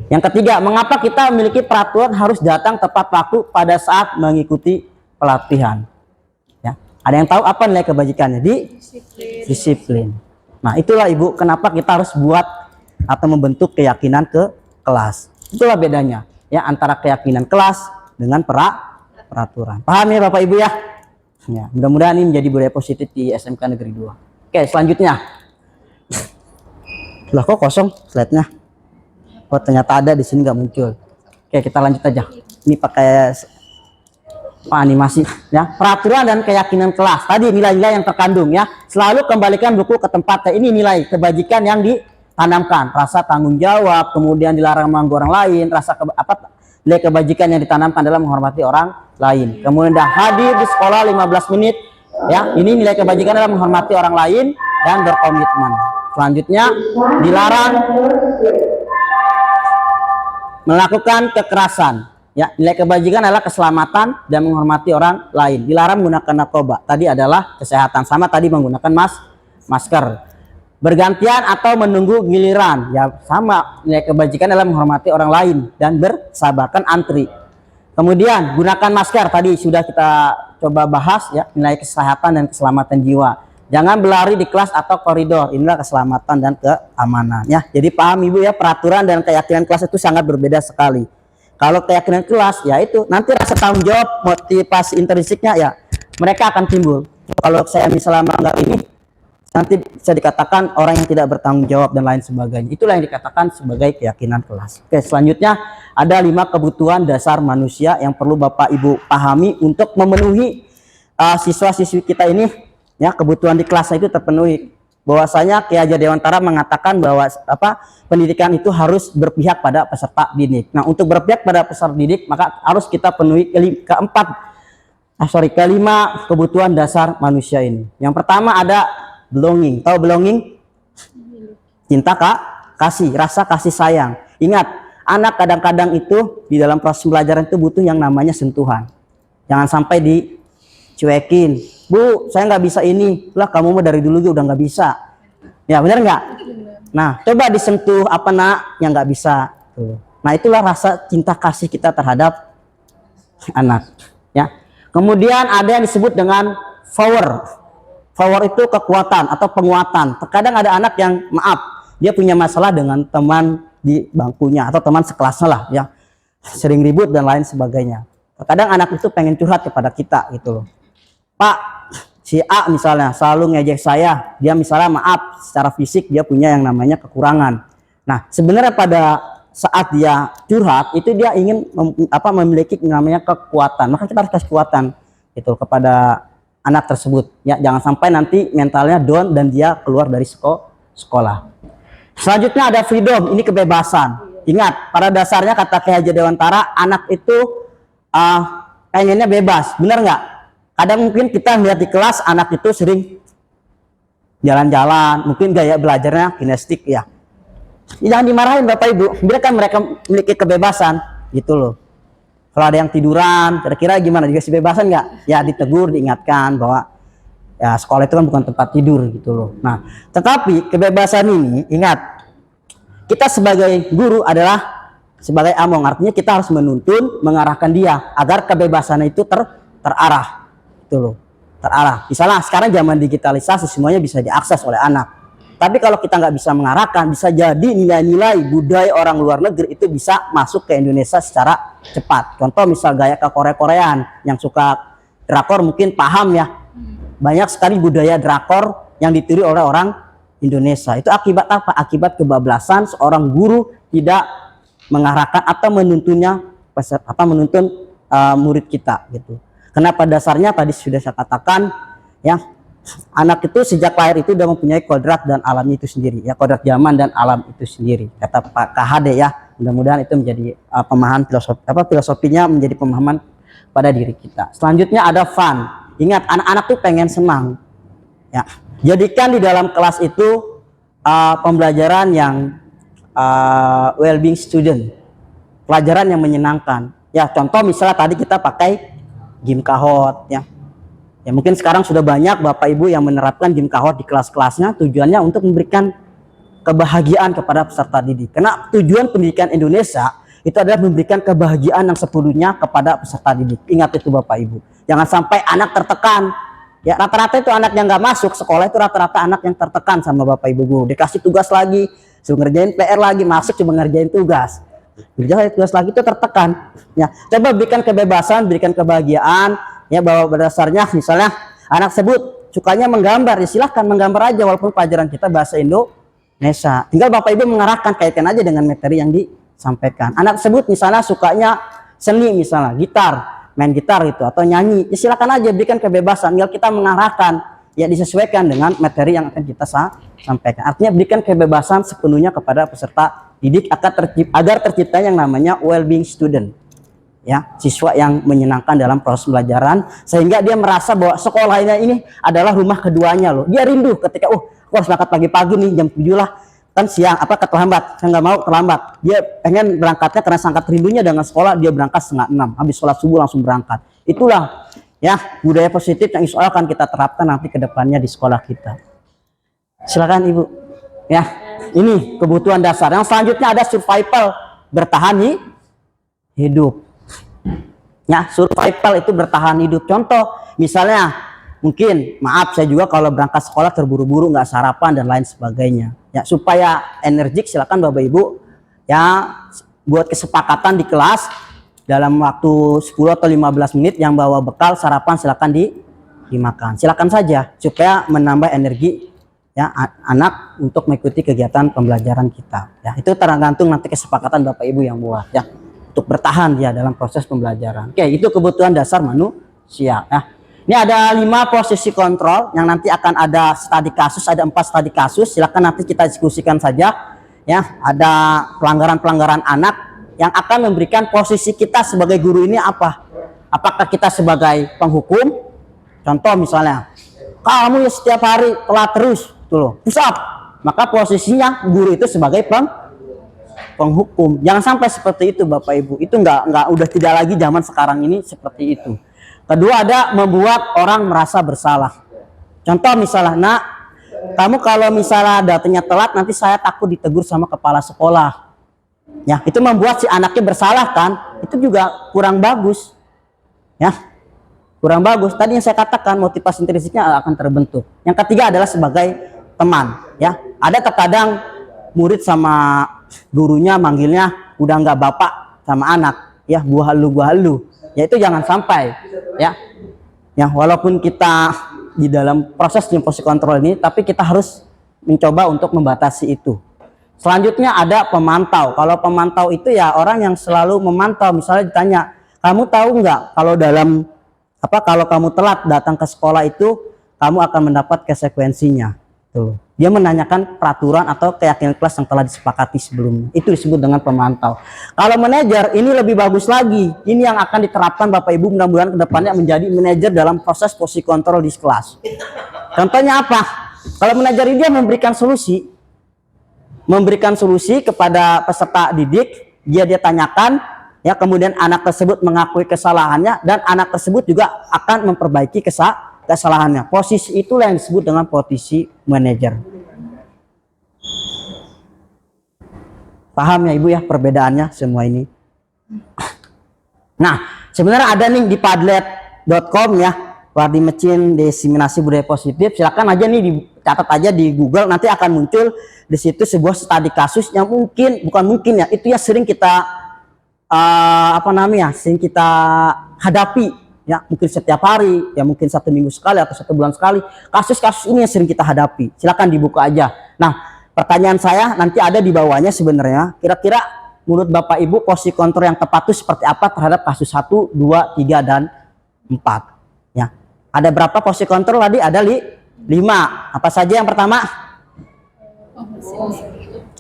Yang ketiga, mengapa kita memiliki peraturan harus datang tepat waktu pada saat mengikuti pelatihan ya. Ada yang tahu apa nilai kebajikannya? Disiplin. Nah, itulah Ibu kenapa kita harus buat atau membentuk keyakinan ke kelas. Itulah bedanya ya antara keyakinan kelas dengan peraturan. Paham ya Bapak Ibu ya? Ya, mudah-mudahan ini menjadi budaya positif di SMK Negeri 2. Oke, selanjutnya. Lah kok kosong slide-nya? Oh, ternyata ada di sini nggak muncul. Oke, kita lanjut aja. Ini pakai animasi ya. Peraturan dan keyakinan kelas. Tadi nilai-nilai yang terkandung ya. Selalu kembalikan buku ke tempatnya. Ini nilai kebajikan yang ditanamkan. Rasa tanggung jawab, kemudian dilarang mengganggu orang lain, rasa Nilai kebajikan yang ditanamkan adalah menghormati orang lain. Kemudian hadir di sekolah 15 menit. Ya, ini nilai kebajikan adalah menghormati orang lain dan berkomitmen. Selanjutnya dilarang melakukan kekerasan. Ya, nilai kebajikan adalah keselamatan dan menghormati orang lain. Dilarang menggunakan narkoba. Tadi adalah kesehatan, sama tadi menggunakan masker. Bergantian atau menunggu giliran. Ya, sama nilai kebajikan adalah menghormati orang lain dan bersabarkan antri. Kemudian gunakan masker, tadi sudah kita coba bahas ya, nilai kesehatan dan keselamatan jiwa. Jangan berlari di kelas atau koridor. Inilah keselamatan dan keamanan ya. Jadi paham Ibu ya, peraturan dan keyakinan kelas itu sangat berbeda sekali. Kalau keyakinan kelas ya itu nanti rasa tanggung jawab, motivasi intrinsiknya ya mereka akan timbul. Kalau saya misalnya menganggap ini, nanti bisa dikatakan orang yang tidak bertanggung jawab dan lain sebagainya. Itulah yang dikatakan sebagai keyakinan kelas. Oke, selanjutnya ada 5 kebutuhan dasar manusia yang perlu Bapak Ibu pahami untuk memenuhi siswa-siswi kita ini ya, kebutuhan di kelasnya itu terpenuhi. Bahwasanya Ki Hajar Dewantara mengatakan bahwa pendidikan itu harus berpihak pada peserta didik. Nah, untuk berpihak pada peserta didik maka harus kita penuhi kelima kebutuhan dasar manusia ini. Yang pertama ada belonging. Tahu belonging? Cinta kasih, rasa kasih sayang. Ingat, anak kadang-kadang itu di dalam proses pembelajaran itu butuh yang namanya sentuhan. Jangan sampai dicuekin. Bu, saya nggak bisa ini. Lah, kamu mah dari dulu juga udah nggak bisa. Ya, benar nggak? Nah, coba disentuh apa nak yang nggak bisa. Tuh. Nah, itulah rasa cinta kasih kita terhadap anak. Ya. Kemudian ada yang disebut dengan power. Power itu kekuatan atau penguatan. Terkadang ada anak yang maaf, dia punya masalah dengan teman di bangkunya atau teman sekelasnya lah, ya sering ribut dan lain sebagainya. Terkadang anak itu pengen curhat kepada kita gitu loh. Pak, si A misalnya selalu ngejek saya, dia misalnya maaf secara fisik dia punya yang namanya kekurangan. Nah, sebenarnya pada saat dia curhat itu dia ingin memiliki yang namanya kekuatan. Maka kita harus kasih kekuatan itu kepada anak tersebut. Ya, jangan sampai nanti mentalnya down dan dia keluar dari sekolah. Selanjutnya ada freedom, ini kebebasan. Ingat, pada dasarnya kata Ki Hajar Dewantara, anak itu pengennya bebas, benar nggak? Kadang mungkin kita lihat di kelas anak itu sering jalan-jalan, mungkin gaya belajarnya kinestik ya. Jangan dimarahin Bapak Ibu, biarkan mereka memiliki kebebasan gitu loh. Kalau ada yang tiduran, kira-kira gimana? Juga kebebasan nggak? Ya ditegur, diingatkan bahwa ya sekolah itu kan bukan tempat tidur gitu loh. Nah, tetapi kebebasan ini ingat, kita sebagai guru adalah sebagai among, artinya kita harus menuntun, mengarahkan dia agar kebebasan itu terarah. Gitu loh, terarah. Misalnya sekarang zaman digitalisasi semuanya bisa diakses oleh anak. Tapi kalau kita nggak bisa mengarahkan, bisa jadi nilai-nilai budaya orang luar negeri itu bisa masuk ke Indonesia secara cepat. Contoh misal gaya ke Korea-Koreaan, yang suka drakor mungkin paham ya. Banyak sekali budaya drakor yang ditiru oleh orang Indonesia. Itu akibat apa? Akibat kebablasan seorang guru tidak mengarahkan atau menuntunnya, menuntun murid kita gitu. Karena pada dasarnya tadi sudah saya katakan ya, anak itu sejak lahir itu sudah mempunyai kodrat dan alamnya itu sendiri ya, kodrat zaman dan alam itu sendiri kata Pak KHD ya. Mudah-mudahan itu menjadi pemahaman filosofinya menjadi pemahaman pada diri kita. Selanjutnya ada fun. Ingat, anak-anak tuh pengen senang ya. Jadikan di dalam kelas itu pembelajaran yang well-being student, pelajaran yang menyenangkan ya. Contoh misalnya tadi kita pakai game kahot ya. Ya mungkin sekarang sudah banyak Bapak Ibu yang menerapkan game kahot di kelas-kelasnya, tujuannya untuk memberikan kebahagiaan kepada peserta didik. Karena tujuan pendidikan Indonesia itu adalah memberikan kebahagiaan yang sepenuhnya kepada peserta didik. Ingat itu Bapak Ibu. Jangan sampai anak tertekan. Ya rata-rata itu anak yang nggak masuk sekolah itu rata-rata anak yang tertekan sama Bapak Ibu guru. Dikasih tugas lagi, suruh ngerjain PR lagi, masuk cuma ngerjain tugas. Ngerjain tugas lagi itu tertekan. Ya, coba berikan kebebasan, berikan kebahagiaan. Ya, bahwa berdasarnya misalnya anak sebut sukanya menggambar, ya silahkan menggambar aja walaupun pelajaran kita bahasa Indonesia. Tinggal Bapak Ibu mengarahkan, kaitkan aja dengan materi yang disampaikan. Anak sebut misalnya sukanya seni, misalnya gitar, main gitar gitu atau nyanyi, ya silakan aja berikan kebebasan. Tinggal kita mengarahkan, ya disesuaikan dengan materi yang akan kita sampaikan. Artinya berikan kebebasan sepenuhnya kepada peserta didik agar tercipta yang namanya well-being student. ya, siswa yang menyenangkan dalam proses pembelajaran, sehingga dia merasa bahwa sekolahnya ini adalah rumah keduanya loh. Dia rindu ketika aku harus berangkat pagi-pagi nih jam 7 lah, kan siang terlambat, saya nggak mau terlambat. Dia pengen berangkatnya karena sangat rindunya dengan sekolah. Dia berangkat 5:30, habis sholat subuh langsung berangkat. Itulah ya budaya positif yang insya Allah akan kita terapkan nanti ke depannya di sekolah kita. Silakan Ibu. Ya, ini kebutuhan dasar. Yang selanjutnya ada survival, bertahan hidup. Ya, survival itu bertahan hidup. Contoh, misalnya mungkin, maaf saya juga kalau berangkat sekolah terburu-buru, nggak sarapan dan lain sebagainya. Ya, supaya energik silakan Bapak Ibu ya buat kesepakatan di kelas dalam waktu 10 atau 15 menit yang bawa bekal sarapan silakan dimakan. Silakan saja supaya menambah energi ya anak untuk mengikuti kegiatan pembelajaran kita. Ya, itu tergantung nanti kesepakatan Bapak Ibu yang buat ya. Untuk bertahan ya dalam proses pembelajaran. Oke, itu kebutuhan dasar manusia ya. Ini ada 5 posisi kontrol yang nanti akan ada studi kasus, ada 4 studi kasus. Silakan nanti kita diskusikan saja ya. Ada pelanggaran-pelanggaran anak yang akan memberikan posisi kita sebagai guru ini apa? Apakah kita sebagai penghukum? Contoh misalnya, kamu ya setiap hari telat terus, tuh loh, push up. Maka posisinya guru itu sebagai penghukum. Jangan sampai seperti itu Bapak Ibu. Itu nggak udah tidak lagi zaman sekarang ini seperti itu. Kedua ada membuat orang merasa bersalah. Contoh misalnya, nak, kamu kalau misalnya datangnya telat nanti saya takut ditegur sama kepala sekolah. Ya, itu membuat si anaknya bersalah kan? Itu juga kurang bagus. Ya. Kurang bagus. Tadi yang saya katakan motivasi intrinsiknya akan terbentuk. Yang ketiga adalah sebagai teman, ya. Ada terkadang murid sama gurunya manggilnya udah nggak bapak sama anak, ya, gua halu. Ya itu jangan sampai, ya. Ya, walaupun kita di dalam proses posisi kontrol ini, tapi kita harus mencoba untuk membatasi itu. Selanjutnya ada pemantau. Kalau pemantau itu ya orang yang selalu memantau. Misalnya ditanya, kamu tahu nggak kalau kamu telat datang ke sekolah itu, kamu akan mendapat konsekuensinya. Tuh. Dia menanyakan peraturan atau keyakinan kelas yang telah disepakati sebelumnya. Itu disebut dengan pemantau. Kalau manajer ini lebih bagus lagi. Ini yang akan diterapkan Bapak Ibu mudah-mudahan kedepannya menjadi manajer dalam proses posisi kontrol di kelas. Contohnya apa? Kalau manajer ini dia memberikan solusi kepada peserta didik, dia tanyakan, ya, kemudian anak tersebut mengakui kesalahannya dan anak tersebut juga akan memperbaiki kesalahannya. Posisi itulah yang disebut dengan posisi manajer. Paham ya Ibu ya perbedaannya semua ini? Nah, sebenarnya ada nih di padlet.com ya, Wardi Mecin Diseminasi Budaya Positif. Silakan aja nih dicatat aja di Google, nanti akan muncul di situ sebuah studi kasus yang itu ya sering kita sering kita hadapi ya, mungkin setiap hari ya, mungkin 1 minggu sekali atau 1 bulan sekali. Kasus-kasus ini yang sering kita hadapi. Silakan dibuka aja. Nah, pertanyaan saya nanti ada di bawahnya sebenarnya, kira-kira menurut Bapak Ibu posisi kontrol yang tepat itu seperti apa terhadap kasus 1, 2, 3 dan 4 ya. Ada berapa posisi kontrol tadi? Ada 5. Apa saja yang pertama?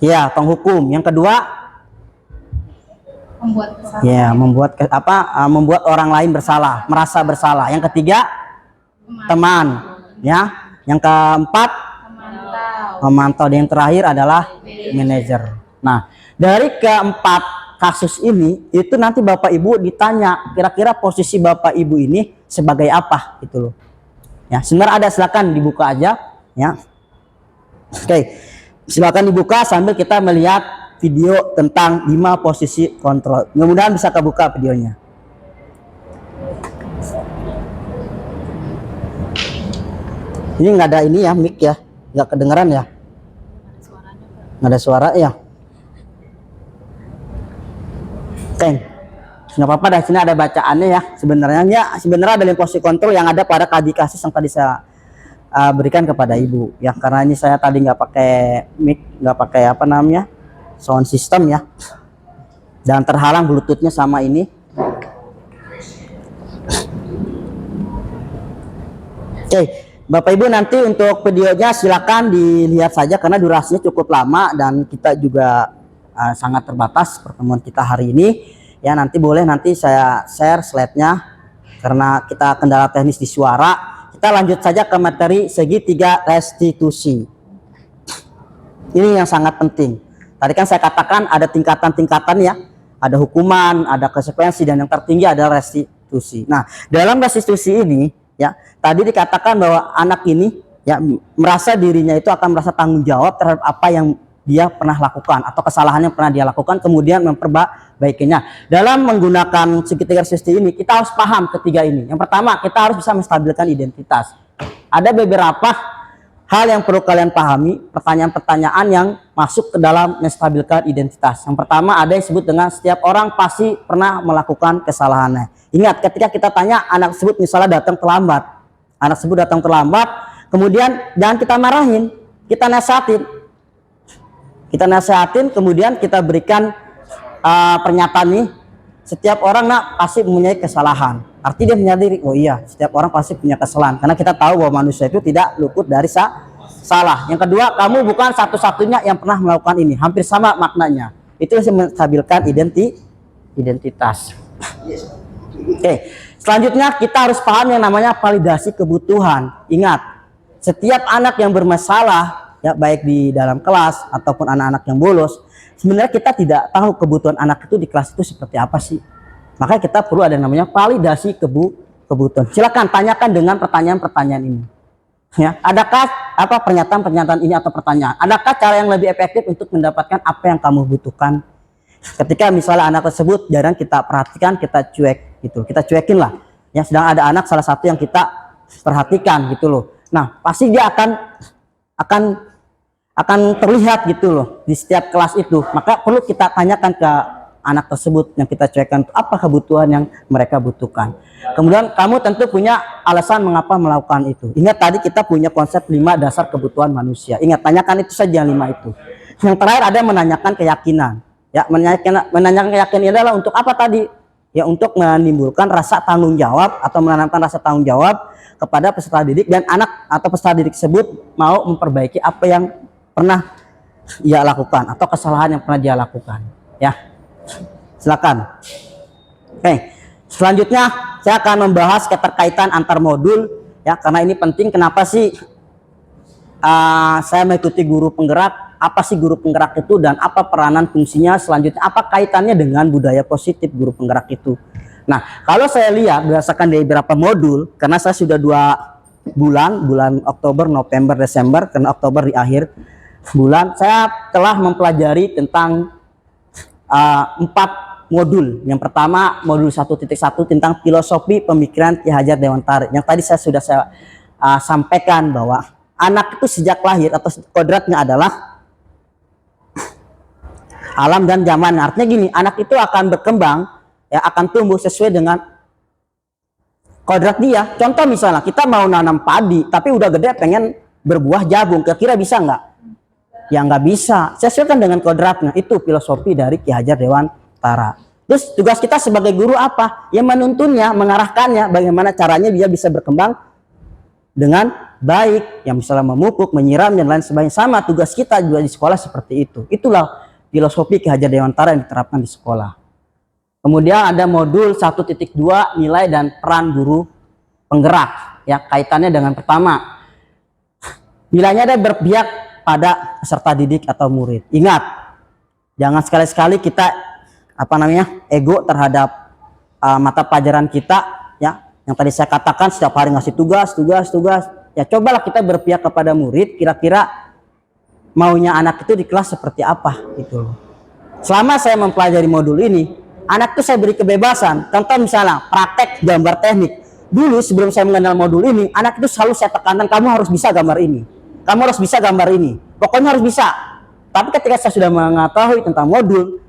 Ya, penghukum. Yang kedua? Membuat orang lain bersalah, merasa bersalah. Yang ketiga? Teman. Ya. Yang keempat? Memantau. Dan yang terakhir adalah manajer. Nah, dari keempat kasus ini itu nanti Bapak Ibu ditanya kira-kira posisi Bapak Ibu ini sebagai apa gitu loh. Ya, sebenarnya ada, silakan dibuka aja ya. Oke. Silakan dibuka sambil kita melihat video tentang 5 posisi kontrol. Mudah-mudahan bisa kebuka videonya. Ini nggak ada ini ya, mic ya, nggak kedengeran ya. Nggak ada suara ya. Oke, nggak apa-apa, dari sini ada bacaannya ya. Sebenarnya ada posisi kontrol yang ada pada kaji kasus yang tadi saya berikan kepada Ibu ya, karena ini saya tadi nggak pakai mic, nggak pakai sound system ya, dan terhalang bluetoothnya sama ini. Oke, Bapak Ibu nanti untuk videonya silakan dilihat saja karena durasinya cukup lama dan kita juga sangat terbatas pertemuan kita hari ini Ya, nanti boleh nanti saya share slide-nya karena kita kendala teknis di suara. Kita lanjut saja ke materi segitiga restitusi. Ini yang sangat penting. Tadi kan saya katakan ada tingkatan-tingkatan ya. Ada hukuman, ada konsekuensi, dan yang tertinggi adalah restitusi. Nah, dalam restitusi ini ya, tadi dikatakan bahwa anak ini ya merasa dirinya itu akan merasa tanggung jawab terhadap apa yang dia pernah lakukan atau kesalahan yang pernah dia lakukan, kemudian memperbaikinya. Dalam menggunakan segitiga restitusi ini kita harus paham ketiga ini. Yang pertama, kita harus bisa menstabilkan identitas. Ada beberapa hal yang perlu kalian pahami, pertanyaan-pertanyaan yang masuk ke dalam menstabilkan identitas. Yang pertama, ada yang disebut dengan setiap orang pasti pernah melakukan kesalahannya. Ingat, ketika kita tanya anak tersebut misalnya datang terlambat, anak tersebut datang terlambat, kemudian jangan kita marahin, kita nasihatin, kemudian kita berikan pernyataan nih, setiap orang nak pasti mempunyai kesalahan. Artinya dia menyadari, oh iya, setiap orang pasti punya kesalahan, karena kita tahu bahwa manusia itu tidak luput dari salah. Yang kedua, kamu bukan satu-satunya yang pernah melakukan ini, hampir sama maknanya. Itu menstabilkan identitas. Oke, selanjutnya kita harus paham yang namanya validasi kebutuhan. Ingat, setiap anak yang bermasalah, ya baik di dalam kelas ataupun anak-anak yang bolos, sebenarnya kita tidak tahu kebutuhan anak itu di kelas itu seperti apa sih. Makanya kita perlu ada yang namanya validasi kebutuhan. Silakan tanyakan dengan pertanyaan-pertanyaan ini. Ya, adakah pernyataan-pernyataan ini atau pertanyaan? Adakah cara yang lebih efektif untuk mendapatkan apa yang kamu butuhkan? Ketika misalnya anak tersebut jarang kita perhatikan, kita cuek gitu. Kita cuekin lah. Ya, sedang ada anak salah satu yang kita perhatikan gitu loh. Nah, pasti dia akan terlihat gitu loh di setiap kelas itu. Maka perlu kita tanyakan ke anak tersebut yang kita cuekkan apa kebutuhan yang mereka butuhkan. Kemudian kamu tentu punya alasan mengapa melakukan itu. Ingat tadi kita punya konsep 5 dasar kebutuhan manusia. Ingat, tanyakan itu saja 5 itu. Yang terakhir ada menanyakan keyakinan. Ya, menanyakan keyakinan ini adalah untuk apa tadi? Ya, untuk menimbulkan rasa tanggung jawab atau menanamkan rasa tanggung jawab kepada peserta didik, dan anak atau peserta didik tersebut mau memperbaiki apa yang pernah ia lakukan atau kesalahan yang pernah dia lakukan. Ya, silakan. Oke, selanjutnya saya akan membahas keterkaitan antar modul ya, karena ini penting. Kenapa sih saya mengikuti guru penggerak? Apa sih guru penggerak itu dan apa peranan fungsinya? Selanjutnya apa kaitannya dengan budaya positif guru penggerak itu? Nah, kalau saya lihat berdasarkan dari beberapa modul, karena saya sudah 2 bulan Oktober, November, Desember, karena Oktober di akhir bulan, saya telah mempelajari tentang 4 modul. Yang pertama modul 1.1 tentang filosofi pemikiran Ki Hajar Dewantara. Yang tadi saya sudah sampaikan bahwa anak itu sejak lahir atau kodratnya adalah alam dan zaman. Artinya gini, anak itu akan berkembang, ya akan tumbuh sesuai dengan kodrat dia. Contoh misalnya kita mau nanam padi, tapi udah gede pengen berbuah jagung, kira-kira bisa nggak? Ya nggak bisa. Sesuaikan dengan kodratnya. Itu filosofi dari Ki Hajar Dewantara. Terus tugas kita sebagai guru apa? Ya menuntunnya, mengarahkannya, bagaimana caranya dia bisa berkembang dengan baik. Yang misalnya memupuk, menyiram, dan lain sebagainya. Sama tugas kita juga di sekolah seperti itu. Itulah filosofi Ki Hajar Dewantara yang diterapkan di sekolah. Kemudian ada modul 1.2 nilai dan peran guru penggerak. Ya, kaitannya dengan pertama, nilainya ada berpihak pada peserta didik atau murid. Ingat, jangan sekali-sekali kita ego terhadap mata pelajaran kita, ya. Yang tadi saya katakan setiap hari ngasih tugas. Ya, cobalah kita berpihak kepada murid, kira-kira maunya anak itu di kelas seperti apa gitu loh. Selama saya mempelajari modul ini, anak itu saya beri kebebasan. Contoh misalnya praktek gambar teknik. Dulu sebelum saya mengenal modul ini, anak itu selalu saya tekankan, kamu harus bisa gambar ini. Kamu harus bisa gambar ini. Pokoknya harus bisa. Tapi ketika saya sudah mengetahui tentang modul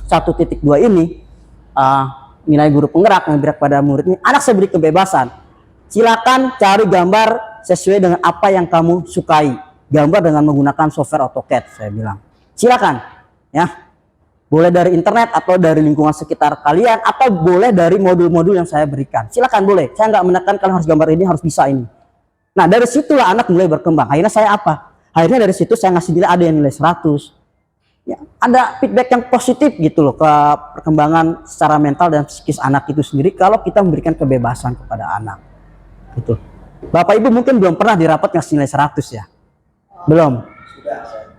1.2 ini, nilai guru penggerak yang berpihak pada murid ini, anak saya beri kebebasan. Silakan cari gambar sesuai dengan apa yang kamu sukai. Gambar dengan menggunakan software AutoCAD, saya bilang. Silakan, ya. Boleh dari internet atau dari lingkungan sekitar kalian, atau boleh dari modul-modul yang saya berikan. Silakan, boleh. Saya nggak menekan kalian harus gambar ini, harus bisa ini. Nah, dari situlah anak mulai berkembang. Akhirnya saya apa? Akhirnya dari situ saya ngasih nilai, ada yang nilai 100, ya, ada feedback yang positif gitu loh ke perkembangan secara mental dan psikis anak itu sendiri kalau kita memberikan kebebasan kepada anak gitu. Bapak Ibu mungkin belum pernah di rapat ngasih nilai 100 ya? Belum?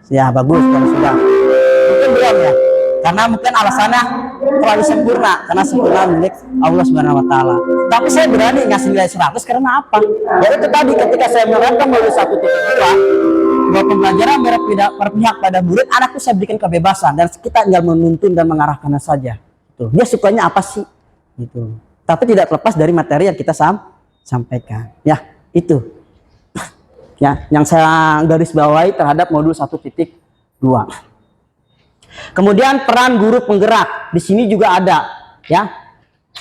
Ya bagus kalau sudah. Mungkin belum ya? Karena mungkin alasannya terlalu sempurna, karena sempurna milik Allah Subhanahu wa taala. Tapi saya berani ngasih nilai 100 karena apa? Ya itu tadi, ketika saya menerapkan modul 1.2 bahwa pembelajaran berpihak pada murid, anakku saya berikan kebebasan dan kita tinggal menuntun dan mengarahkannya saja. Gitu. Dia sukanya apa sih? Gitu. Tapi tidak terlepas dari materi yang kita sampaikan. Ya, itu. Ya, yang saya garis bawahi terhadap modul 1.2. Kemudian peran guru penggerak di sini juga ada, ya.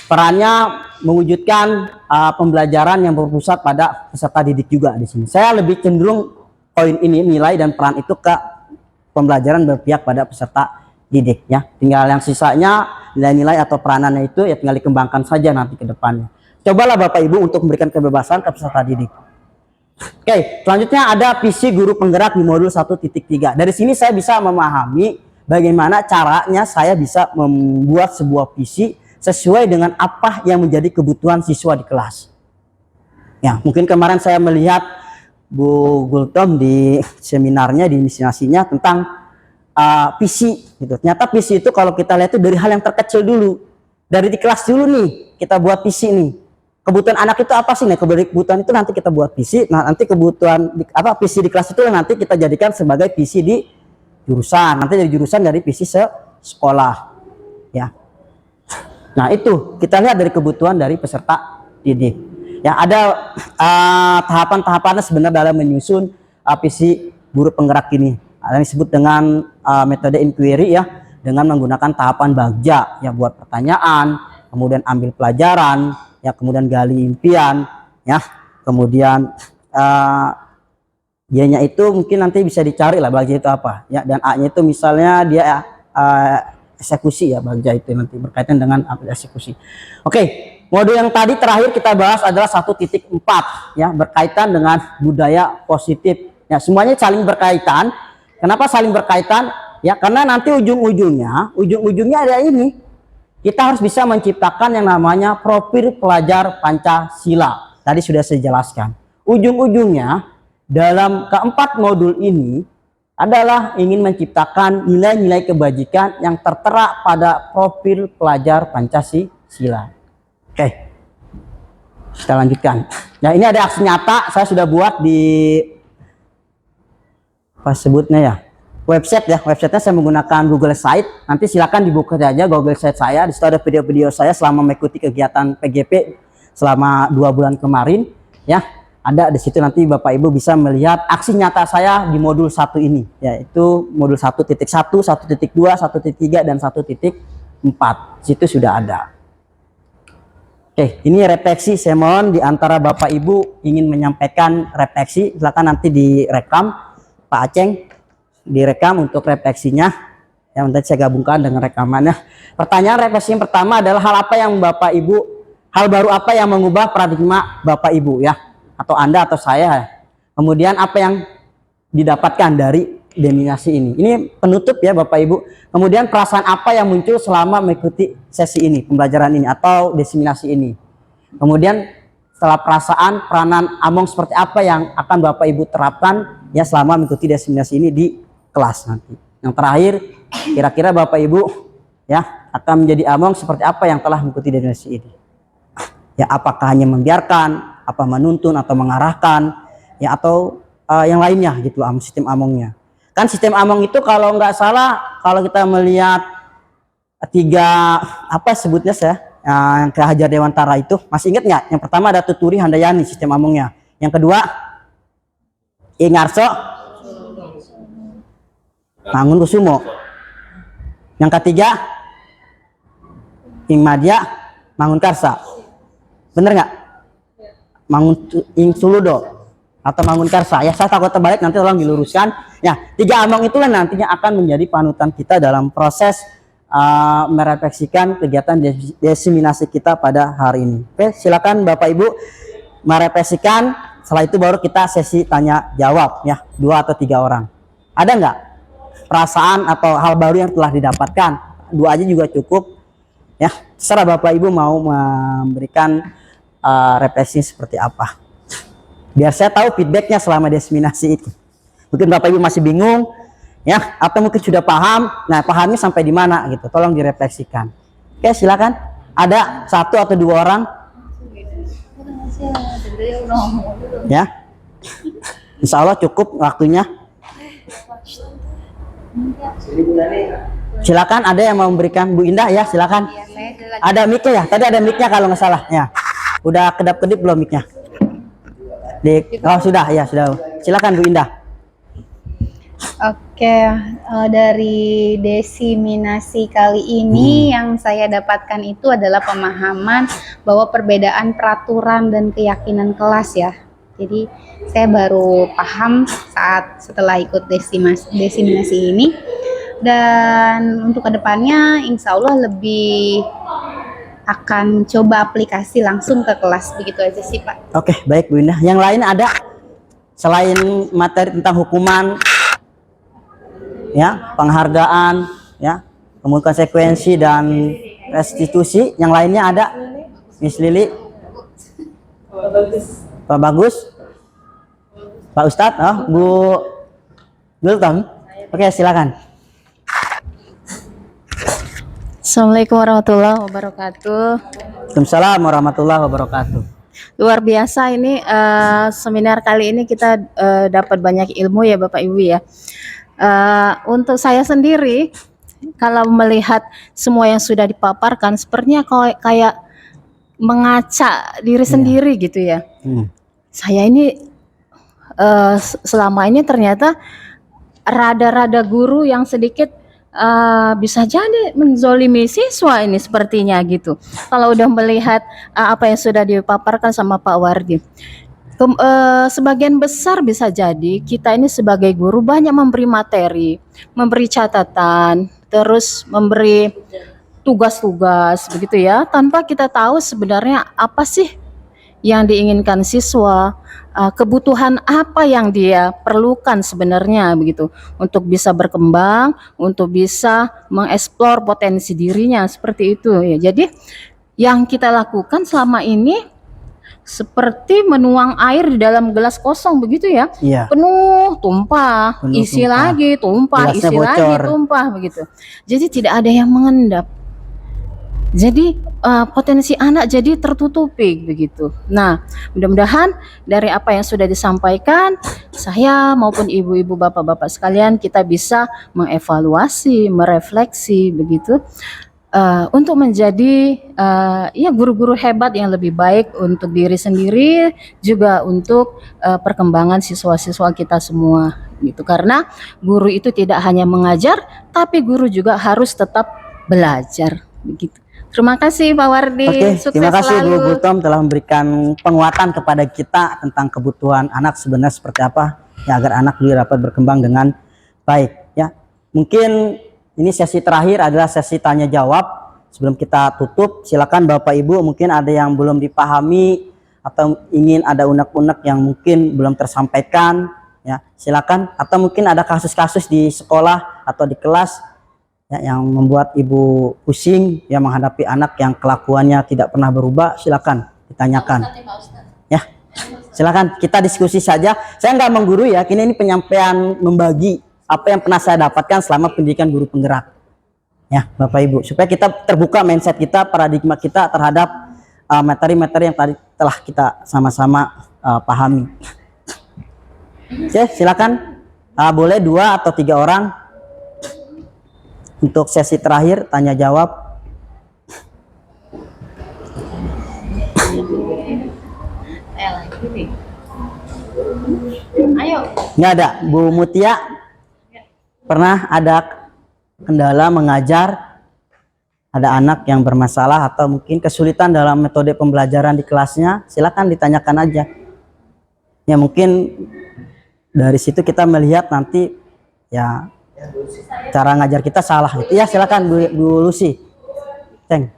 Perannya mewujudkan pembelajaran yang berpusat pada peserta didik juga di sini. Saya lebih cenderung poin ini, nilai dan peran itu ke pembelajaran berpihak pada peserta didik, ya. Tinggal yang sisanya nilai-nilai atau peranannya itu ya tinggal dikembangkan saja nanti ke depannya. Cobalah Bapak Ibu untuk memberikan kebebasan ke peserta didik. Oke, selanjutnya ada visi guru penggerak di modul 1.3. Dari sini saya bisa memahami bagaimana caranya saya bisa membuat sebuah visi sesuai dengan apa yang menjadi kebutuhan siswa di kelas. Ya, mungkin kemarin saya melihat Bu Gultom di seminarnya, di inisiasinya tentang visi gitu. Ternyata visi itu kalau kita lihat itu dari hal yang terkecil dulu. Dari di kelas dulu nih, kita buat visi nih. Kebutuhan anak itu apa sih? Nah, kebutuhan itu nanti kita buat visi. Nah, nanti kebutuhan visi di kelas itu nanti kita jadikan sebagai visi di jurusan. Nanti jadi jurusan dari visi sekolah. Ya. Nah, itu kita lihat dari kebutuhan dari peserta didik. Ya, ada tahapan-tahapannya sebenarnya dalam menyusun visi guru penggerak ini. Ada yang disebut dengan metode inquiry, ya, dengan menggunakan tahapan bagja, ya, buat pertanyaan, kemudian ambil pelajaran, ya, kemudian gali impian, ya, kemudian Y-nya itu mungkin nanti bisa dicari lah bagja itu apa, ya, dan A-nya itu misalnya dia eksekusi, ya, bagja itu nanti berkaitan dengan eksekusi. Oke, modul yang tadi terakhir kita bahas adalah 1.4, ya, berkaitan dengan budaya positif. Ya, semuanya saling berkaitan. Kenapa saling berkaitan? Ya, karena nanti ujung-ujungnya ada ini. Kita harus bisa menciptakan yang namanya profil pelajar Pancasila. Tadi sudah saya jelaskan. Ujung-ujungnya dalam keempat modul ini adalah ingin menciptakan nilai-nilai kebajikan yang tertera pada profil pelajar Pancasila. Oke, kita lanjutkan. Nah, ini ada aksi nyata saya sudah buat di apa sebutnya ya, website, ya. Websitenya saya menggunakan Google Site. Nanti silakan dibuka saja Google Site saya. Di situ ada video-video saya selama mengikuti kegiatan PGP selama 2 bulan kemarin, ya. Ada di situ, nanti Bapak Ibu bisa melihat aksi nyata saya di modul 1 ini, yaitu modul 1.1, 1.2, 1.3 dan 1.4. Situ sudah ada. Oke, ini refleksi. Saya mohon di antara Bapak Ibu ingin menyampaikan refleksi, silakan nanti direkam, Pak Aceng, direkam untuk refleksinya. Yang nanti saya gabungkan dengan rekamannya. Pertanyaan refleksi yang pertama adalah hal baru apa yang mengubah paradigma Bapak Ibu, ya, atau Anda atau saya. Kemudian apa yang didapatkan dari desiminasi ini. Ini penutup, ya, Bapak Ibu. Kemudian perasaan apa yang muncul selama mengikuti sesi ini, pembelajaran ini atau desiminasi ini. Kemudian setelah perasaan, peranan Among seperti apa yang akan Bapak Ibu terapkan, ya, selama mengikuti desiminasi ini di kelas nanti. Yang terakhir, kira-kira Bapak Ibu, ya, akan menjadi Among seperti apa yang telah mengikuti desiminasi ini. Ya, apakah hanya membiarkan, apa menuntun atau mengarahkan, ya, atau yang lainnya gitu, sistem Amongnya. Kan sistem Among itu kalau nggak salah, kalau kita melihat 3 apa sebutnya saya, yang ke Hajar Dewantara itu, masih ingat nggak? Yang pertama ada Tuturi Handayani sistem Amongnya. Yang kedua Ingarso Mangunkusumo. Yang ketiga Ingmadya Mangunkarsa. Bener nggak? Suludo atau Mangunkarsa. Ya, saya takut terbalik, nanti tolong diluruskan. Ya, 3 Among itulah nantinya akan menjadi panutan kita dalam proses merefleksikan kegiatan desiminasi kita pada hari ini. Oke, silakan Bapak Ibu merefleksikan. Setelah itu baru kita sesi tanya jawab, ya, 2 atau 3 orang. Ada nggak perasaan atau hal baru yang telah didapatkan. 2 aja juga cukup. Ya, terserah Bapak Ibu mau memberikan refleksi seperti apa. Biar saya tahu feedbacknya selama diseminasi itu. Mungkin Bapak Ibu masih bingung, ya, atau mungkin sudah paham. Nah, pahamnya sampai di mana gitu? Tolong direfleksikan. Oke, silakan. Ada 1 atau 2 orang. Ya, Insya Allah cukup waktunya. Silakan, ada yang mau memberikan Bu Indah ya, silakan. Ada mic-nya ya? Tadi ada mic-nya kalau nggak salah. Ya, udah kedap-kedip belum mic-nya? Oh sudah, ya sudah. Silakan Bu Indah. Oke, dari desiminasi kali ini yang saya dapatkan itu adalah pemahaman bahwa perbedaan peraturan dan keyakinan kelas ya. Jadi saya baru paham setelah ikut desiminasi ini. Dan untuk kedepannya insya Allah lebih akan coba aplikasi langsung ke kelas, begitu aja sih Pak. Oke, baik Bu Indah. Yang lain ada selain materi tentang hukuman, ya, penghargaan, ya, kemudian konsekuensi dan restitusi. Yang lainnya ada, Miss Lili, Pak Bagus, Pak Ustadz, oh, Bu Gultom. Oke, silakan. Assalamualaikum warahmatullahi wabarakatuh. Waalaikumsalam warahmatullahi wabarakatuh. Luar biasa ini seminar kali ini kita dapat banyak ilmu ya Bapak Ibu ya. Untuk saya sendiri, kalau melihat semua yang sudah dipaparkan, sepertinya kayak mengaca diri sendiri gitu ya. Saya ini selama ini ternyata rada-rada guru yang sedikit bisa jadi menzolimi siswa ini sepertinya gitu. Kalau udah melihat apa yang sudah dipaparkan sama Pak Wardi, sebagian besar bisa jadi kita ini sebagai guru banyak memberi materi, memberi catatan, terus memberi tugas-tugas begitu ya, tanpa kita tahu sebenarnya apa sih yang diinginkan siswa, kebutuhan apa yang dia perlukan sebenarnya begitu untuk bisa berkembang, untuk bisa mengeksplor potensi dirinya seperti itu ya. Jadi yang kita lakukan selama ini seperti menuang air di dalam gelas kosong begitu ya. Iya. Penuh, tumpah, isi tumpah. lagi, tumpah, Gelasnya isi lagi, bocor. tumpah begitu. Jadi tidak ada yang mengendap. Jadi potensi anak jadi tertutupi begitu. Nah, mudah-mudahan dari apa yang sudah disampaikan, saya maupun ibu-ibu, bapak-bapak sekalian, kita bisa mengevaluasi, merefleksi begitu, untuk menjadi ya guru-guru hebat yang lebih baik untuk diri sendiri, juga untuk perkembangan siswa-siswa kita semua gitu. Karena guru itu tidak hanya mengajar, tapi guru juga harus tetap belajar begitu. Terima kasih Pak Wardi. Oke, Sukses terima kasih Bu selalu. Gultom telah memberikan penguatan kepada kita tentang kebutuhan anak sebenarnya seperti apa ya, agar anak juga dapat berkembang dengan baik ya. Mungkin ini sesi terakhir adalah sesi tanya jawab. Sebelum kita tutup, silakan Bapak Ibu mungkin ada yang belum dipahami atau ingin ada unek-unek yang mungkin belum tersampaikan ya, silakan. Atau mungkin ada kasus-kasus di sekolah atau di kelas ya, yang membuat ibu pusing ya menghadapi anak yang kelakuannya tidak pernah berubah, silakan ditanyakan ya, silakan kita diskusi saja. Saya nggak mengguru ya, ini penyampaian membagi apa yang pernah saya dapatkan selama pendidikan guru penggerak ya Bapak Ibu, supaya kita terbuka mindset kita, paradigma kita terhadap materi-materi yang tadi telah kita sama-sama pahami. Oke, silakan boleh 2 atau 3 orang untuk sesi terakhir tanya jawab. Ayo. Nggak ada. Bu Mutia pernah ada kendala mengajar, ada anak yang bermasalah atau mungkin kesulitan dalam metode pembelajaran di kelasnya, silakan ditanyakan aja ya. Mungkin dari situ kita melihat nanti ya cara ngajar kita salah gitu ya. Silakan Bu Lucy. Ceng.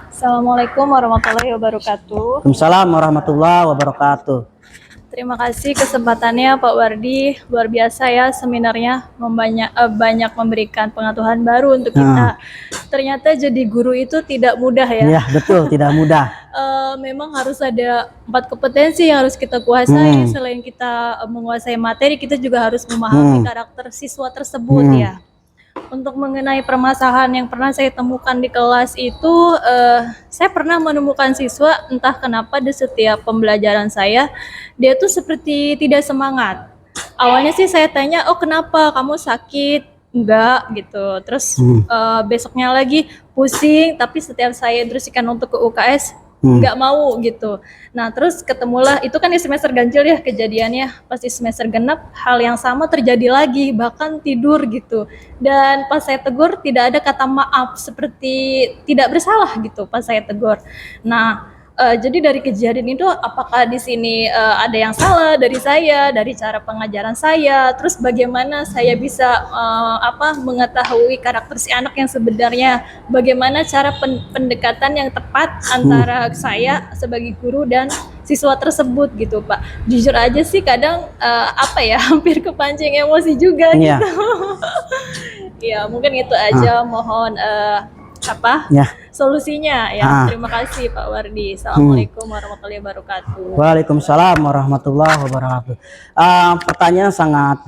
Assalamualaikum warahmatullahi wabarakatuh. Waalaikumsalam warahmatullahi wabarakatuh. Terima kasih kesempatannya Pak Wardi, luar biasa ya seminarnya, banyak memberikan pengetahuan baru untuk kita. Ternyata jadi guru itu tidak mudah ya. Ya, betul, tidak mudah. Memang harus ada 4 kompetensi yang harus kita kuasai. Selain kita menguasai materi, kita juga harus memahami karakter siswa tersebut ya. Untuk mengenai permasalahan yang pernah saya temukan di kelas itu, saya pernah menemukan siswa entah kenapa di setiap pembelajaran saya, dia tuh seperti tidak semangat. Awalnya sih saya tanya, oh kenapa kamu sakit? Enggak gitu. Terus besoknya lagi pusing, tapi setiap saya instruksikan untuk ke UKS, nggak mau gitu. Nah terus ketemulah, itu kan di semester ganjil ya kejadiannya, pas di semester genap hal yang sama terjadi lagi, bahkan tidur gitu. Dan pas saya tegur tidak ada kata maaf, seperti tidak bersalah gitu pas saya tegur. Nah jadi dari kejadian itu, apakah di sini ada yang salah dari saya, dari cara pengajaran saya, terus bagaimana saya bisa mengetahui karakter si anak yang sebenarnya, bagaimana cara pendekatan yang tepat antara saya sebagai guru dan siswa tersebut gitu Pak. Jujur aja sih kadang hampir kepancing emosi juga gitu. Ya mungkin itu aja, mohon solusinya ya. Terima kasih Pak Wardi. Assalamualaikum warahmatullahi wabarakatuh. Waalaikumsalam warahmatullahi wabarakatuh. Pertanyaan sangat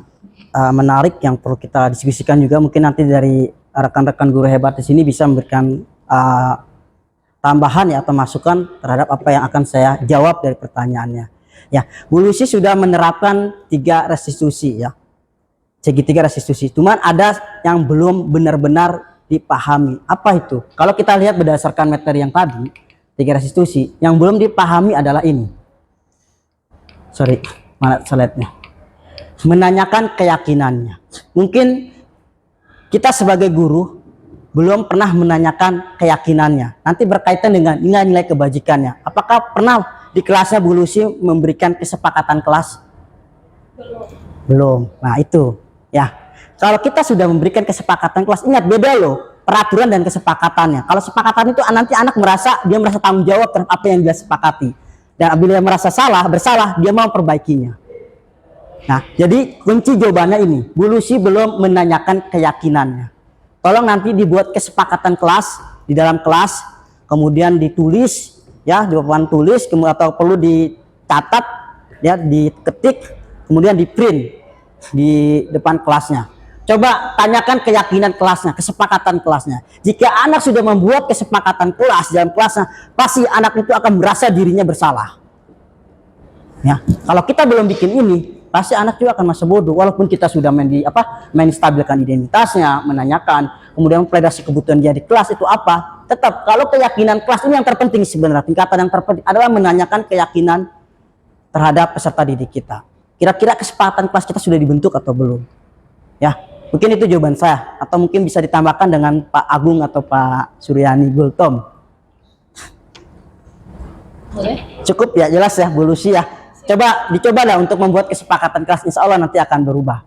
menarik yang perlu kita diskusikan juga. Mungkin nanti dari rekan-rekan guru hebat di sini bisa memberikan tambahan ya atau masukan terhadap apa yang akan saya jawab dari pertanyaannya. Ya, Bu Lucy sudah menerapkan 3 restitusi ya. Segitiga restitusi. Cuman ada yang belum benar-benar dipahami. Apa itu? Kalau kita lihat berdasarkan materi yang tadi, 3 restitusi, yang belum dipahami adalah ini. Sorry, mana slide-nya? Menanyakan keyakinannya. Mungkin kita sebagai guru belum pernah menanyakan keyakinannya. Nanti berkaitan dengan nilai-nilai kebajikannya. Apakah pernah di kelasnya Bu Lucy memberikan kesepakatan kelas? Belum. Nah itu ya. Kalau kita sudah memberikan kesepakatan kelas, ingat beda loh peraturan dan kesepakatannya. Kalau sepakatan itu nanti anak merasa tanggung jawab terhadap apa yang dia sepakati. Dan apabila merasa bersalah, dia mau perbaikinya. Nah, jadi kunci jawabannya ini. Bu Lucy belum menanyakan keyakinannya. Tolong nanti dibuat kesepakatan kelas di dalam kelas, kemudian ditulis ya di papan tulis, atau perlu dicatat ya, diketik, kemudian di print di depan kelasnya. Coba tanyakan keyakinan kelasnya, kesepakatan kelasnya. Jika anak sudah membuat kesepakatan kelas dalam kelasnya, pasti anak itu akan merasa dirinya bersalah. Ya, kalau kita belum bikin ini, pasti anak juga akan merasa bodoh. Walaupun kita sudah menstabilkan identitasnya, menanyakan, kemudian memprediksi kebutuhan dia di kelas itu apa, tetap kalau keyakinan kelas ini yang terpenting sebenarnya. Tingkatan yang terpenting adalah menanyakan keyakinan terhadap peserta didik kita. Kira-kira kesepakatan kelas kita sudah dibentuk atau belum? Ya. Mungkin itu jawaban saya, atau mungkin bisa ditambahkan dengan Pak Agung atau Pak Suryani Gultom. Boleh? Cukup ya, jelas ya Bu Lucy ya. Dicoba lah untuk membuat kesepakatan kelas, insya Allah nanti akan berubah.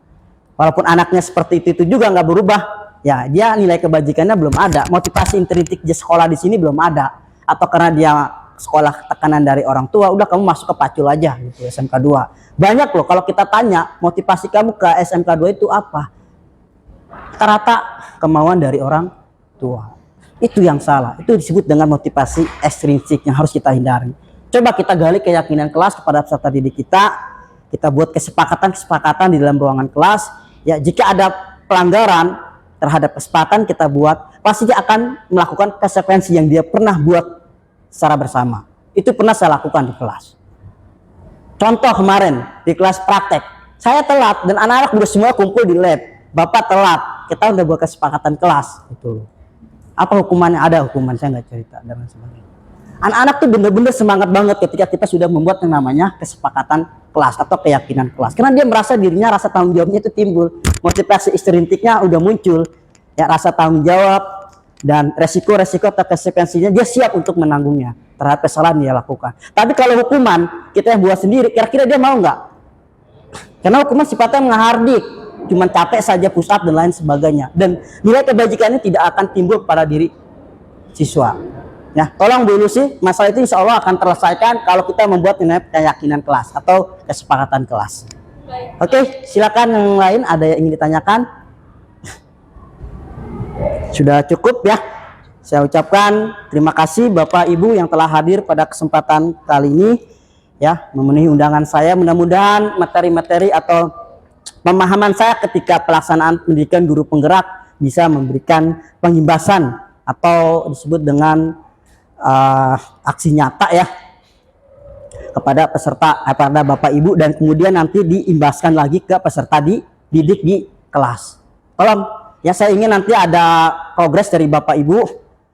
Walaupun anaknya seperti itu juga nggak berubah, ya dia nilai kebajikannya belum ada, motivasi intrinsik di sekolah di sini belum ada, atau karena dia sekolah tekanan dari orang tua, udah kamu masuk ke Pacul aja gitu, SMK 2. Banyak loh kalau kita tanya motivasi kamu ke SMK 2 itu apa? Rata-rata kemauan dari orang tua. Itu yang salah. Itu disebut dengan motivasi ekstrinsik yang harus kita hindari. Coba kita gali keyakinan kelas kepada peserta didik kita. Kita buat kesepakatan di dalam ruangan kelas. Ya, jika ada pelanggaran terhadap kesepakatan kita buat, pasti dia akan melakukan konsekuensi yang dia pernah buat secara bersama. Itu pernah saya lakukan di kelas. Contoh kemarin di kelas praktek, saya telat dan anak-anak udah semua kumpul di lab. Bapak telat, kita udah buat kesepakatan kelas gitu. Apa hukumannya? Ada hukuman, saya nggak cerita dan sebagainya. Anak-anak tuh bener-bener semangat banget ketika kita sudah membuat yang namanya kesepakatan kelas atau keyakinan kelas. Karena dia merasa dirinya, rasa tanggung jawabnya itu timbul, motivasi ekstrinsiknya udah muncul, ya rasa tanggung jawab dan resiko-resiko atau konsekuensinya dia siap untuk menanggungnya terhadap kesalahan dia lakukan. Tapi kalau hukuman kita yang buat sendiri, kira-kira dia mau nggak? Karena hukuman sifatnya menghardik, cuman capek saja push up dan lain sebagainya, dan nilai kebajikannya tidak akan timbul pada diri siswa. Ya, tolong Bu Lucy, masalah itu insya Allah akan terselesaikan kalau kita membuat nilai keyakinan kelas atau kesepakatan kelas. Oke, silakan yang lain ada yang ingin ditanyakan? Sudah cukup ya. Saya ucapkan terima kasih Bapak Ibu yang telah hadir pada kesempatan kali ini ya, memenuhi undangan saya. Mudah-mudahan materi-materi atau pemahaman saya ketika pelaksanaan pendidikan guru penggerak bisa memberikan pengimbasan atau disebut dengan aksi nyata ya kepada peserta, kepada Bapak Ibu, dan kemudian nanti diimbaskan lagi ke peserta didik di kelas. Tolong ya, saya ingin nanti ada progres dari Bapak Ibu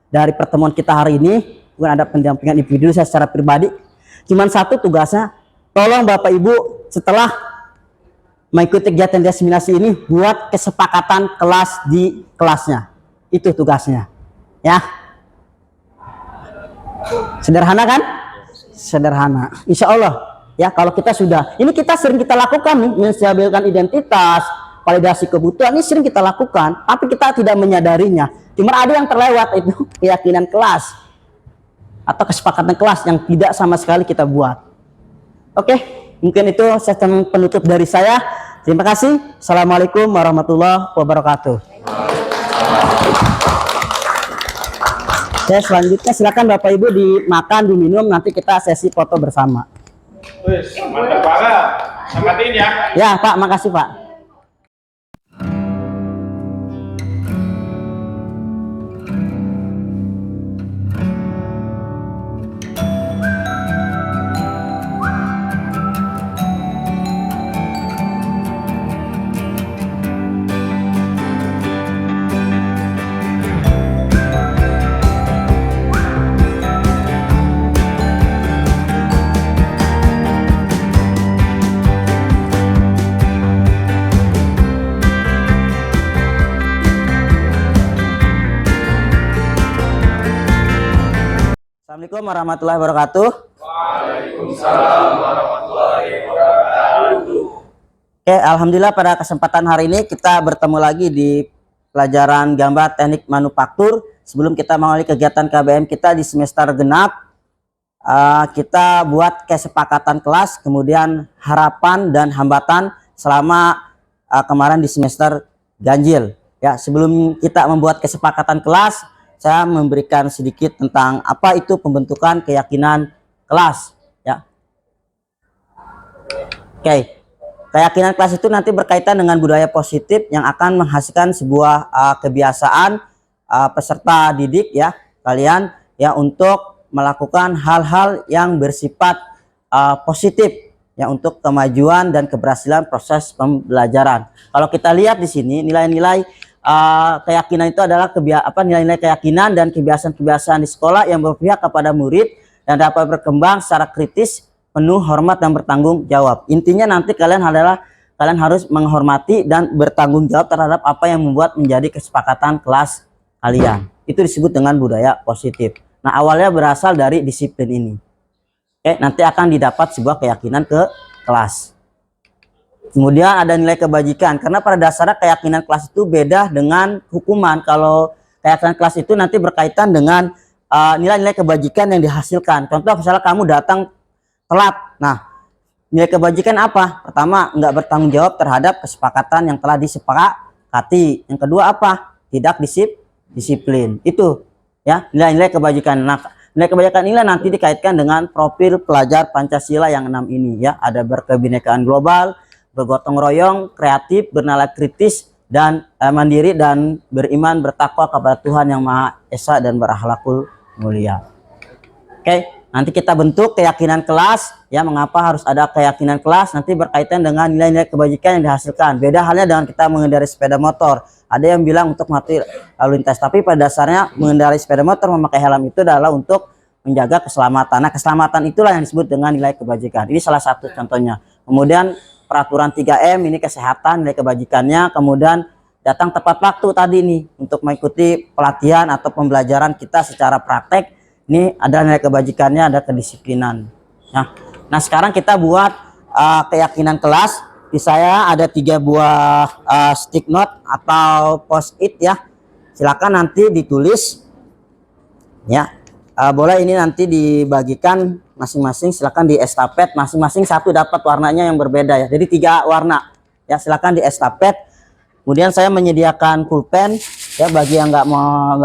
dari pertemuan kita hari ini. Bukan ada pendampingan individu, saya secara pribadi cuman satu tugasnya, tolong Bapak Ibu setelah mengikuti kegiatan diseminasi ini buat kesepakatan kelas di kelasnya. Itu tugasnya ya. Sederhana kan? Sederhana. Insya Allah ya, kalau kita sudah, ini kita sering kita lakukan nih, menstabilkan identitas, validasi kebutuhan, ini sering kita lakukan, tapi kita tidak menyadarinya. Cuma ada yang terlewat, itu keyakinan kelas atau kesepakatan kelas yang tidak sama sekali kita buat. Oke, mungkin itu sistem penutup dari saya. Terima kasih. Assalamualaikum warahmatullahi wabarakatuh. Selanjutnya silakan Bapak Ibu dimakan, diminum, nanti kita sesi foto bersama. Wis, mantap banget. Samatin ya. Ya Pak, makasih Pak. Assalamualaikum warahmatullahi wabarakatuh. Waalaikumsalam warahmatullahi wabarakatuh. Oke, alhamdulillah pada kesempatan hari ini kita bertemu lagi di pelajaran gambar teknik manufaktur. Sebelum kita mengawali kegiatan KBM kita di semester genap, kita buat kesepakatan kelas, kemudian harapan dan hambatan selama kemarin di semester ganjil. Ya, sebelum kita membuat kesepakatan kelas, saya memberikan sedikit tentang apa itu pembentukan keyakinan kelas ya. Oke. Keyakinan kelas itu nanti berkaitan dengan budaya positif yang akan menghasilkan sebuah kebiasaan peserta didik ya, kalian ya, untuk melakukan hal-hal yang bersifat positif ya, untuk kemajuan dan keberhasilan proses pembelajaran. Kalau kita lihat di sini nilai-nilai keyakinan itu adalah nilai-nilai keyakinan dan kebiasaan-kebiasaan di sekolah yang berpihak kepada murid dan dapat berkembang secara kritis, penuh hormat dan bertanggung jawab. Intinya nanti kalian harus menghormati dan bertanggung jawab terhadap apa yang membuat menjadi kesepakatan kelas kalian. Itu disebut dengan budaya positif. Nah, awalnya berasal dari disiplin ini. Oke, nanti akan didapat sebuah keyakinan ke kelas. Kemudian ada nilai kebajikan, karena pada dasarnya keyakinan kelas itu beda dengan hukuman. Kalau keyakinan kelas itu nanti berkaitan dengan nilai-nilai kebajikan yang dihasilkan. Contoh misalnya kamu datang telat. Nah, nilai kebajikan apa? Pertama, nggak bertanggung jawab terhadap kesepakatan yang telah disepakati. Yang kedua apa? Tidak disiplin. Itu ya, nilai-nilai kebajikan. Nah, nilai kebajikan ini nanti dikaitkan dengan profil pelajar Pancasila yang 6 ini ya. Ada berkebinekaan global, bergotong royong, kreatif, bernalar kritis, dan mandiri, dan beriman bertakwa kepada Tuhan yang Maha Esa dan berakhlakul mulia. Oke, nanti kita bentuk keyakinan kelas ya. Mengapa harus ada keyakinan kelas? Nanti berkaitan dengan nilai-nilai kebajikan yang dihasilkan. Beda halnya dengan kita mengendarai sepeda motor. Ada yang bilang untuk mati lalu lintas, tapi pada dasarnya mengendarai sepeda motor memakai helm itu adalah untuk menjaga keselamatan. Nah, keselamatan itulah yang disebut dengan nilai kebajikan. Ini salah satu contohnya. Kemudian peraturan 3M ini kesehatan, nilai kebajikannya. Kemudian datang tepat waktu tadi nih untuk mengikuti pelatihan atau pembelajaran kita secara praktek. Ini ada nilai kebajikannya, ada kedisiplinan. Nah, sekarang kita buat keyakinan kelas. Di saya ada 3 buah stick note atau post-it ya. Silakan nanti ditulis ya. boleh ini nanti dibagikan masing-masing, silakan di estafet masing-masing satu dapat warnanya yang berbeda ya. Jadi 3 warna ya, silakan di estafet. Kemudian saya menyediakan pulpen ya, bagi yang nggak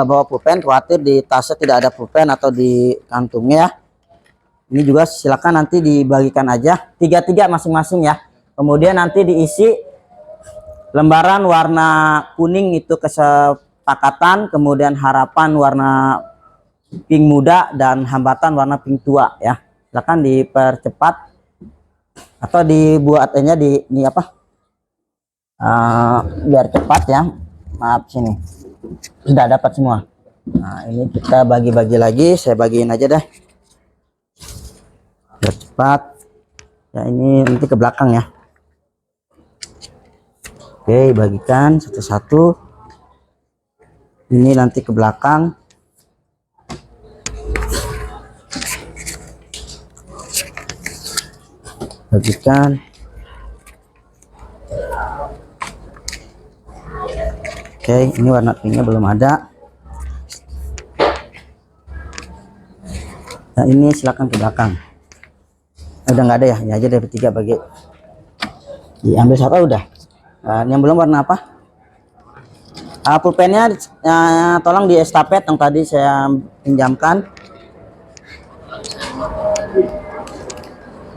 bawa pulpen, khawatir di tasnya tidak ada pulpen atau di kantungnya ya. Ini juga silakan nanti dibagikan aja 3 masing-masing ya. Kemudian nanti diisi lembaran warna kuning itu kesepakatan, kemudian harapan warna pink muda, dan hambatan warna pink tua ya. Silakan dipercepat atau dibuatnya di ini apa? Biar cepat ya. Maaf, sini sudah dapat semua. Nah, ini kita bagi-bagi lagi, saya bagiin aja deh biar cepat ya. Ini nanti ke belakang ya. Oke, bagikan satu-satu. Ini nanti ke belakang. Bagikan. Oke, ini warna pinknya belum ada. Nah, ini silakan ke belakang. Udah nggak ada ya? Ini aja dari 3 bagi. Diambil satu udah. Yang belum warna apa? Pulpennya tolong di estafet yang tadi saya pinjamkan.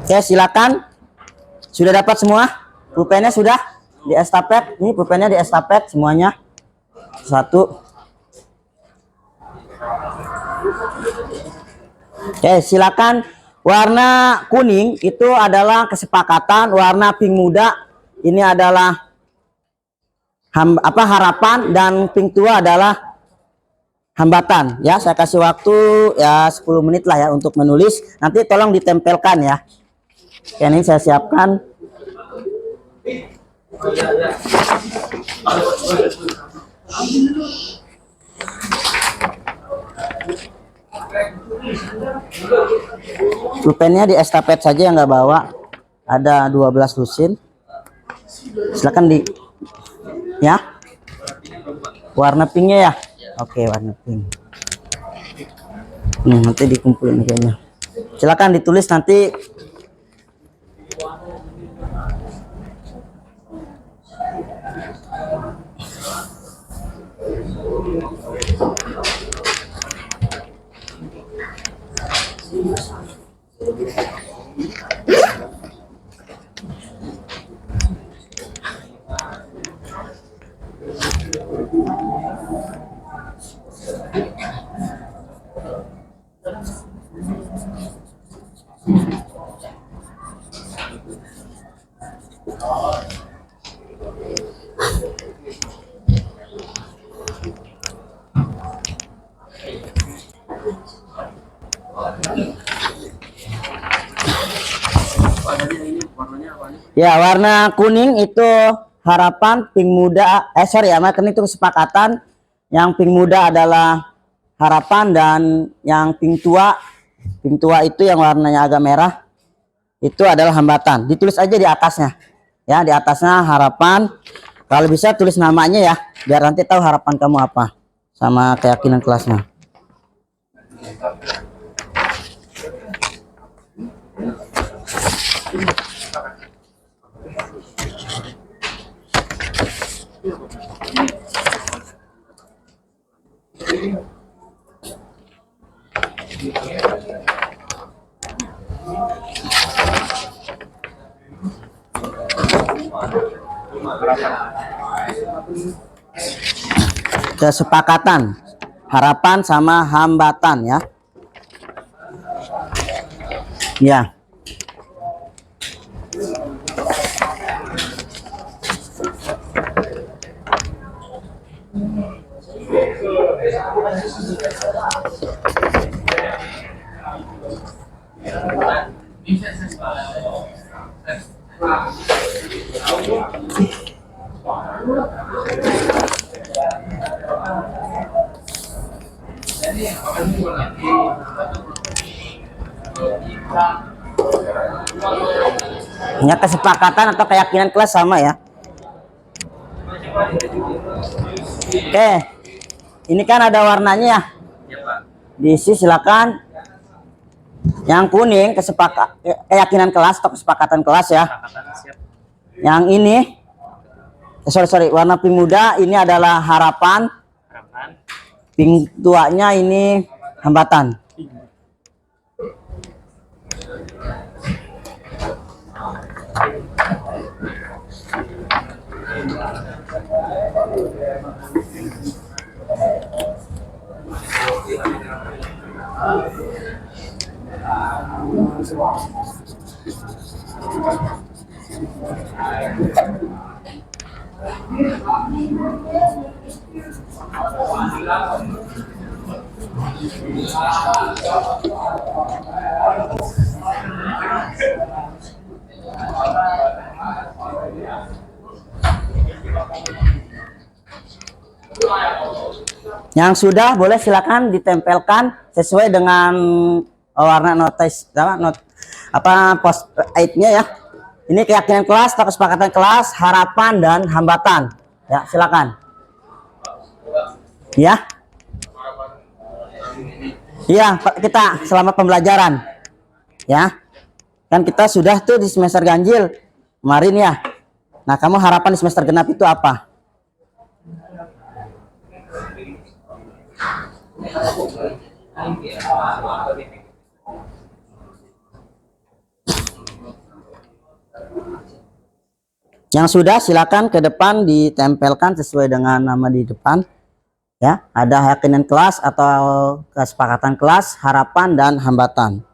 Oke, silakan. Sudah dapat semua? Pulpennya sudah di estafet. Ini pulpennya di estafet semuanya. Satu. Oke, silakan. Warna kuning itu adalah kesepakatan, warna pink muda ini adalah harapan, dan pink tua adalah hambatan ya. Saya kasih waktu ya 10 menit lah ya untuk menulis. Nanti tolong ditempelkan ya. Oke, ini saya siapkan. Pulpennya di estafet saja yang nggak bawa. Ada 12 lusin. Silakan di ya. Warna pinknya ya. Oke, warna pink. Nanti dikumpulin kayaknya. Silakan ditulis nanti. Ya, warna kuning itu harapan, pink muda, sorry ya, ini itu kesepakatan. Yang pink muda adalah harapan, dan yang pink tua itu yang warnanya agak merah, itu adalah hambatan. Ditulis aja di atasnya. Ya, di atasnya harapan. Kalau bisa tulis namanya ya, biar nanti tahu harapan kamu apa sama keyakinan kelasnya. Kesepakatan, harapan sama hambatan ya. Ya. Ya, kesepakatan atau keyakinan kelas sama ya. Oke, ini kan ada warnanya ya. diisi, silakan. Yang kuning keyakinan kelas atau kesepakatan kelas ya. Yang ini sorry, warna pink muda ini adalah harapan. Pink tuanya ini hambatan. Yang sudah boleh silakan ditempelkan sesuai dengan warna notis post 8-nya ya. Ini keyakinan kelas atau kesepakatan kelas, harapan dan hambatan. Ya, silakan. Ya. Iya, kita selamat pembelajaran. Ya. Kan kita sudah tuh di semester ganjil kemarin ya. Nah, kamu harapan di semester genap itu apa? Yang sudah silakan ke depan ditempelkan sesuai dengan nama di depan. Ya, ada keyakinan kelas atau kesepakatan kelas, harapan dan hambatan.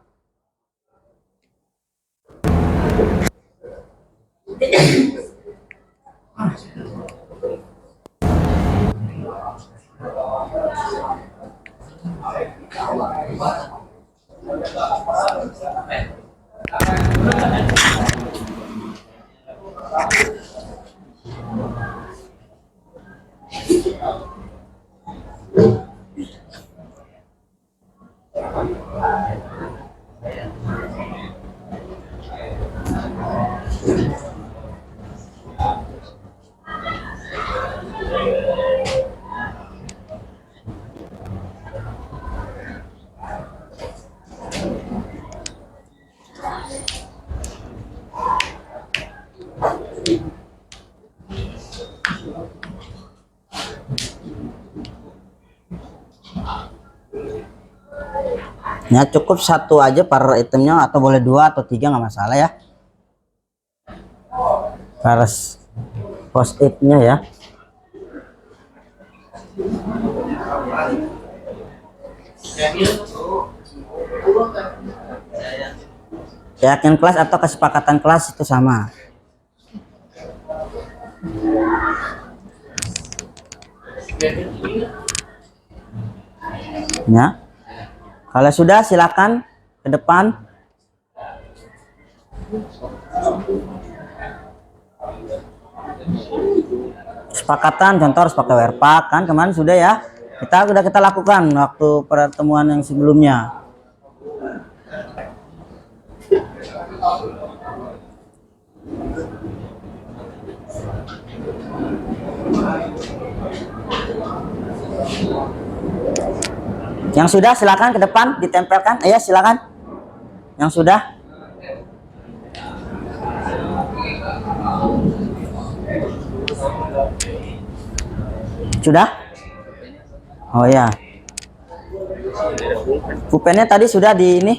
Ya, cukup satu aja per itemnya atau boleh 2 atau 3 nggak masalah ya. Harus post it-nya ya. Keyakinan kelas atau kesepakatan kelas itu sama. Ya. Kalau sudah silakan ke depan. Kesepakatan contoh harus pakai werpak kan kemarin sudah ya. Kita lakukan waktu pertemuan yang sebelumnya. Yang sudah silakan ke depan ditempelkan. Ya, silakan. Yang sudah. Sudah? Oh ya. Pulpennya tadi sudah di ini.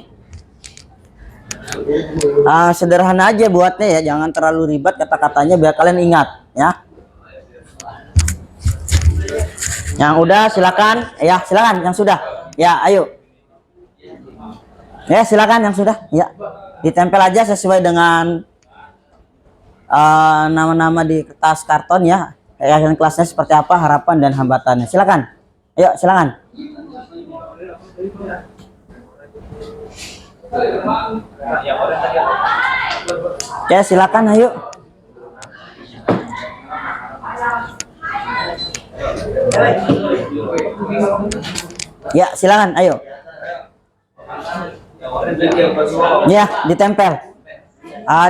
Sederhana aja buatnya ya, jangan terlalu ribet kata-katanya biar kalian ingat ya. Yang udah silakan. Ya, silakan yang sudah. Ya, ayo. Ya, silakan yang sudah. Ya. Ditempel aja sesuai dengan nama-nama di kertas karton ya. Keyakinan kelasnya seperti apa, harapan dan hambatannya. Silakan. Ayo, silakan. Ya, silakan ayo. Ya, silakan ayo. Ya, ditempel.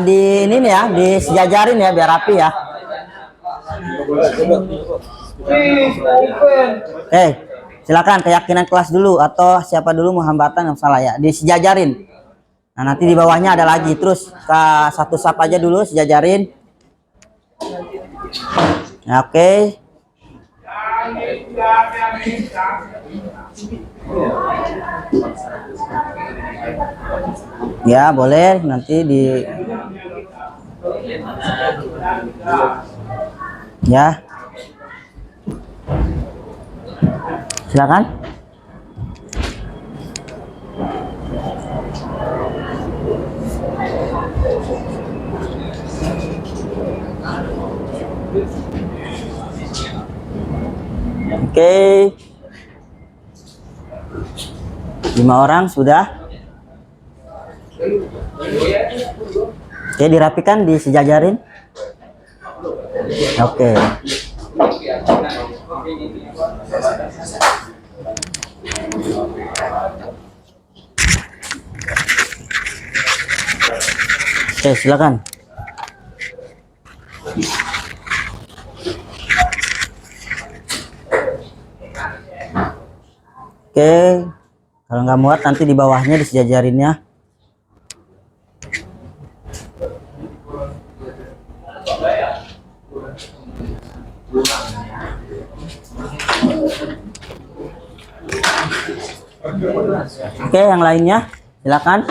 Di ini nih ya, disejajarin ya biar rapi ya. silakan keyakinan kelas dulu atau siapa dulu mau hambatan nggak salah ya, disejajarin. Nah, nanti di bawahnya ada lagi, terus ke satu sap aja dulu sejajarin. Nah, oke. Ya, boleh nanti di ya. Silakan. Oke. 5 orang sudah. Oke, dirapikan, disejajarin. Oke. Oke, silakan. Oke, kalau nggak muat nanti di bawahnya disejajarinnya. Oke, yang lainnya silakan.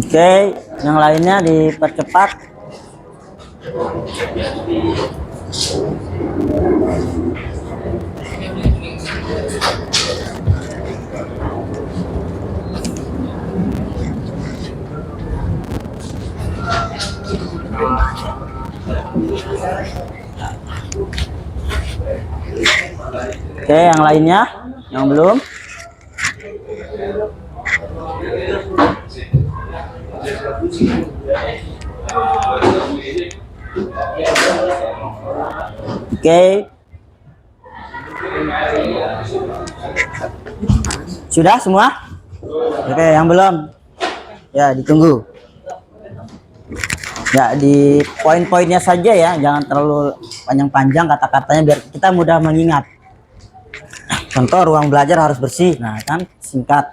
Oke, yang lainnya dipercepat. Oke, yang lainnya yang belum. Oke. Sudah semua? Oke, yang belum. Ya, ditunggu. Ya, di poin-poinnya saja ya, jangan terlalu panjang-panjang kata-katanya biar kita mudah mengingat. Contoh, ruang belajar harus bersih. Nah, kan singkat.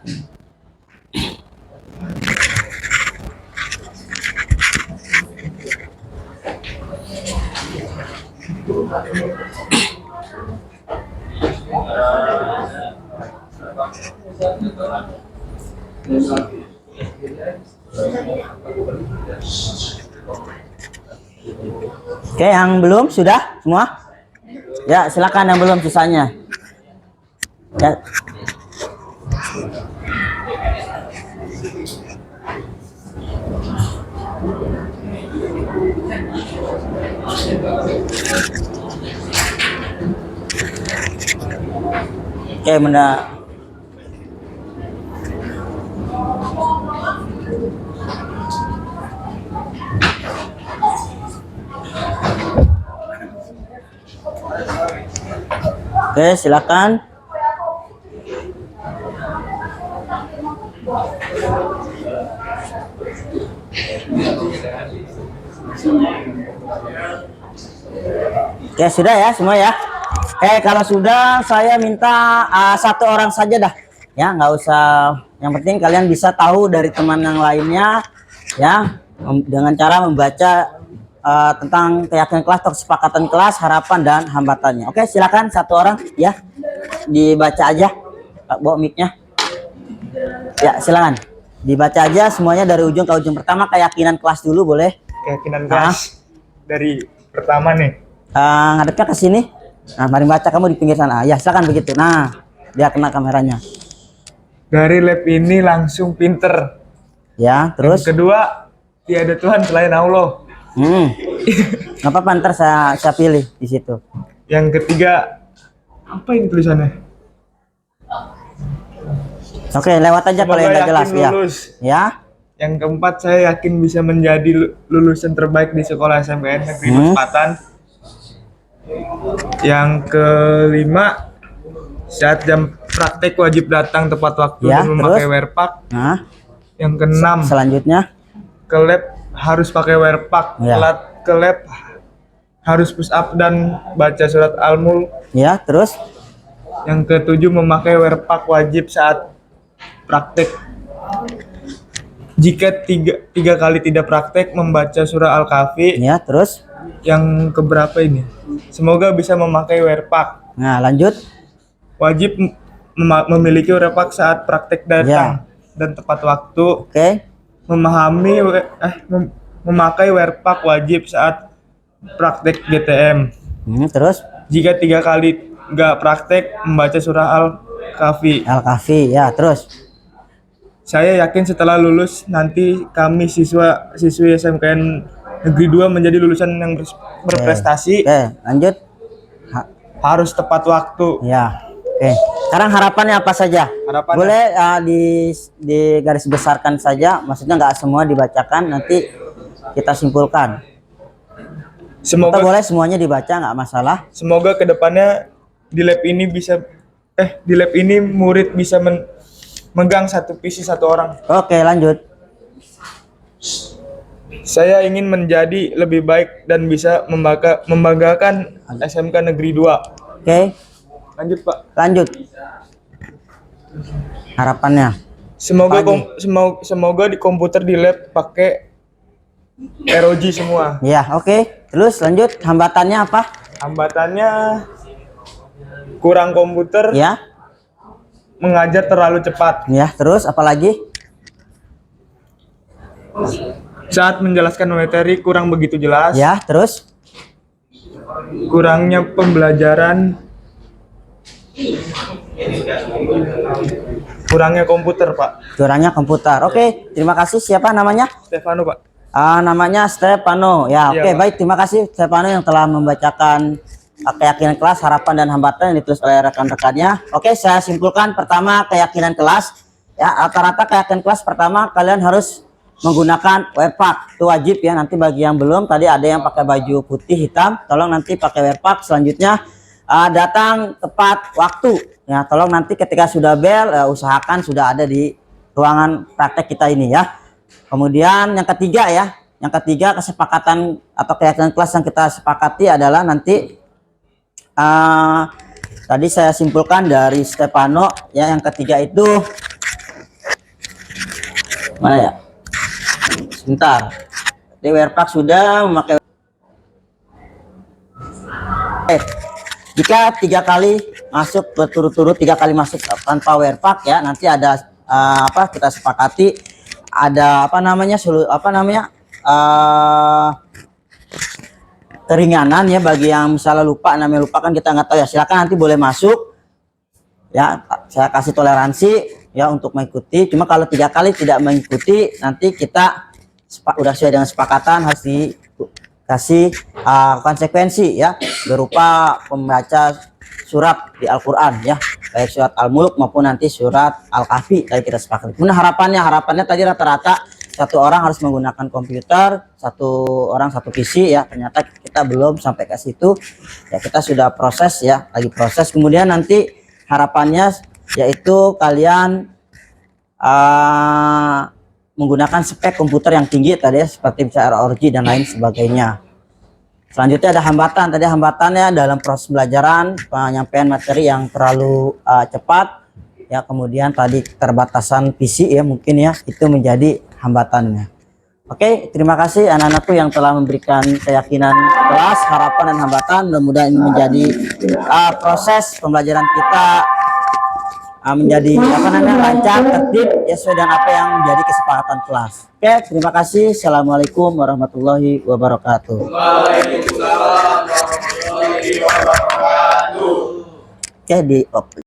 Oke, yang belum sudah semua? Ya, silakan yang belum sisanya. Ya. Oke, benda. Oke, silakan. Oke, sudah ya semua ya. Kalau sudah saya minta satu orang saja dah. Ya, nggak usah. Yang penting kalian bisa tahu dari teman yang lainnya ya, dengan cara membaca tentang keyakinan kelas atau kesepakatan kelas, harapan dan hambatannya. Oke, silakan satu orang ya, dibaca aja. Bawa mic-nya. Ya, silakan. Dibaca aja semuanya dari ujung ke ujung. Pertama keyakinan kelas dulu boleh. Keyakinan kelas dari pertama nih. Ngadepnya ke sini. Nah, mari baca, kamu di pinggir sana. Ya, silakan begitu. Nah, dia kena kameranya. Dari lab ini langsung pinter. Ya, terus. Yang kedua, tiada Tuhan selain Allah. Nggak apa-apa, ntar saya pilih di situ. Yang ketiga, apa ini tulisannya? Oke, lewat aja kalau yang nggak jelas ya. Lulus. Ya. Yang keempat, saya yakin bisa menjadi lulusan terbaik di sekolah SMPN Negeri Maspatan. Yang kelima, saat jam praktek wajib datang tepat waktu Ya, dan memakai terus? wear pack. Nah, Yang keenam, selanjutnya. ke lab harus pakai wear pack. Ya. Ke lab harus push up dan baca surat Al-Mulk. Ya, terus. Yang ketujuh, memakai wear pack wajib saat praktek. Jika tiga kali tidak praktek, membaca surah Al-Kahfi. Ya, terus. Yang keberapa ini? Semoga bisa memakai wear pack. Nah, lanjut. Wajib memiliki wear pack saat praktek datang dan tepat waktu. Oke. Memakai wear pack wajib saat praktek GTM. Terus. Jika 3 kali nggak praktek, membaca surah Al-Kahfi. Al-Kahfi, ya, terus. Saya yakin setelah lulus nanti kami siswi SMKN Negeri 2 menjadi lulusan yang berprestasi. Oke, lanjut. Harus tepat waktu. Ya. Oke. Sekarang harapannya apa saja? Harapannya? Boleh di garis besarkan saja, maksudnya nggak semua dibacakan, nanti kita simpulkan. Semoga Boleh semuanya dibaca, nggak masalah. Semoga kedepannya di lab ini murid bisa megang satu visi satu orang. Oke, lanjut. Saya ingin menjadi lebih baik dan bisa membanggakan SMK Negeri 2. Oke, Lanjut, Pak. lanjut. Harapannya. Semoga di komputer di lab pakai ROG semua. Ya, oke. Terus lanjut, hambatannya apa? Hambatannya kurang komputer, Ya. mengajar terlalu cepat. Ya, terus apa lagi? Saat menjelaskan materi kurang begitu jelas. Ya, terus. Kurangnya pembelajaran. Kurangnya komputer, Pak. Kurangnya komputer. Oke, terima kasih. Siapa namanya? Stefano, Pak. Namanya Stefano. Ya, Iya, oke, Pak. baik. Terima kasih Stefano yang telah membacakan keyakinan kelas, harapan dan hambatan yang ditulis oleh rekan-rekannya. Oke, saya simpulkan. Pertama, keyakinan kelas. Ya, rata-rata keyakinan kelas pertama kalian harus menggunakan wear pack. Itu wajib ya. Nanti bagi yang belum, tadi ada yang pakai baju putih hitam, tolong nanti pakai wear pack. Selanjutnya datang tepat waktu. Ya, tolong nanti ketika sudah bel usahakan sudah ada di ruangan praktek kita ini ya. Kemudian yang ketiga ya, yang ketiga kesepakatan atau keyakinan kelas yang kita sepakati adalah nanti tadi saya simpulkan dari Stefano ya, yang ketiga itu mana ya? Sebentar. Di wear pack sudah memakai. Jika 3 kali masuk berturut-turut, 3 kali masuk tanpa wear pack ya, nanti ada kita sepakati ada keringanan ya bagi yang misalnya lupa, namanya lupa kan kita nggak tahu ya, silakan nanti boleh masuk ya, saya kasih toleransi ya untuk mengikuti. Cuma kalau 3 kali tidak mengikuti, nanti kita udah sesuai dengan sepakatan harus dikasih konsekuensi ya, berupa membaca surat di Al-Quran ya, baik surat Al-Mulk maupun nanti surat Al-Kahfi tadi kita sepakati. Kemudian harapannya tadi rata-rata 1 orang harus menggunakan komputer, 1 orang 1 PC ya. Ternyata kita belum sampai ke situ ya, kita sudah proses ya, lagi proses. Kemudian nanti harapannya yaitu kalian menggunakan spek komputer yang tinggi tadi ya, seperti bisa ROG dan lain sebagainya. Selanjutnya ada hambatan. Tadi hambatannya dalam proses pembelajaran, penyampaian materi yang terlalu cepat ya, kemudian tadi keterbatasan PC ya mungkin ya, itu menjadi hambatannya. Oke, terima kasih anak-anakku yang telah memberikan keyakinan kelas, harapan dan hambatan. Mudah-mudahan ini menjadi proses pembelajaran kita menjadi lancar, tertib ya, sesuai dengan apa yang menjadi kesepakatan kelas. Oke, terima kasih. Assalamualaikum warahmatullahi wabarakatuh. Waalaikumsalam warahmatullahi wabarakatuh. Oke,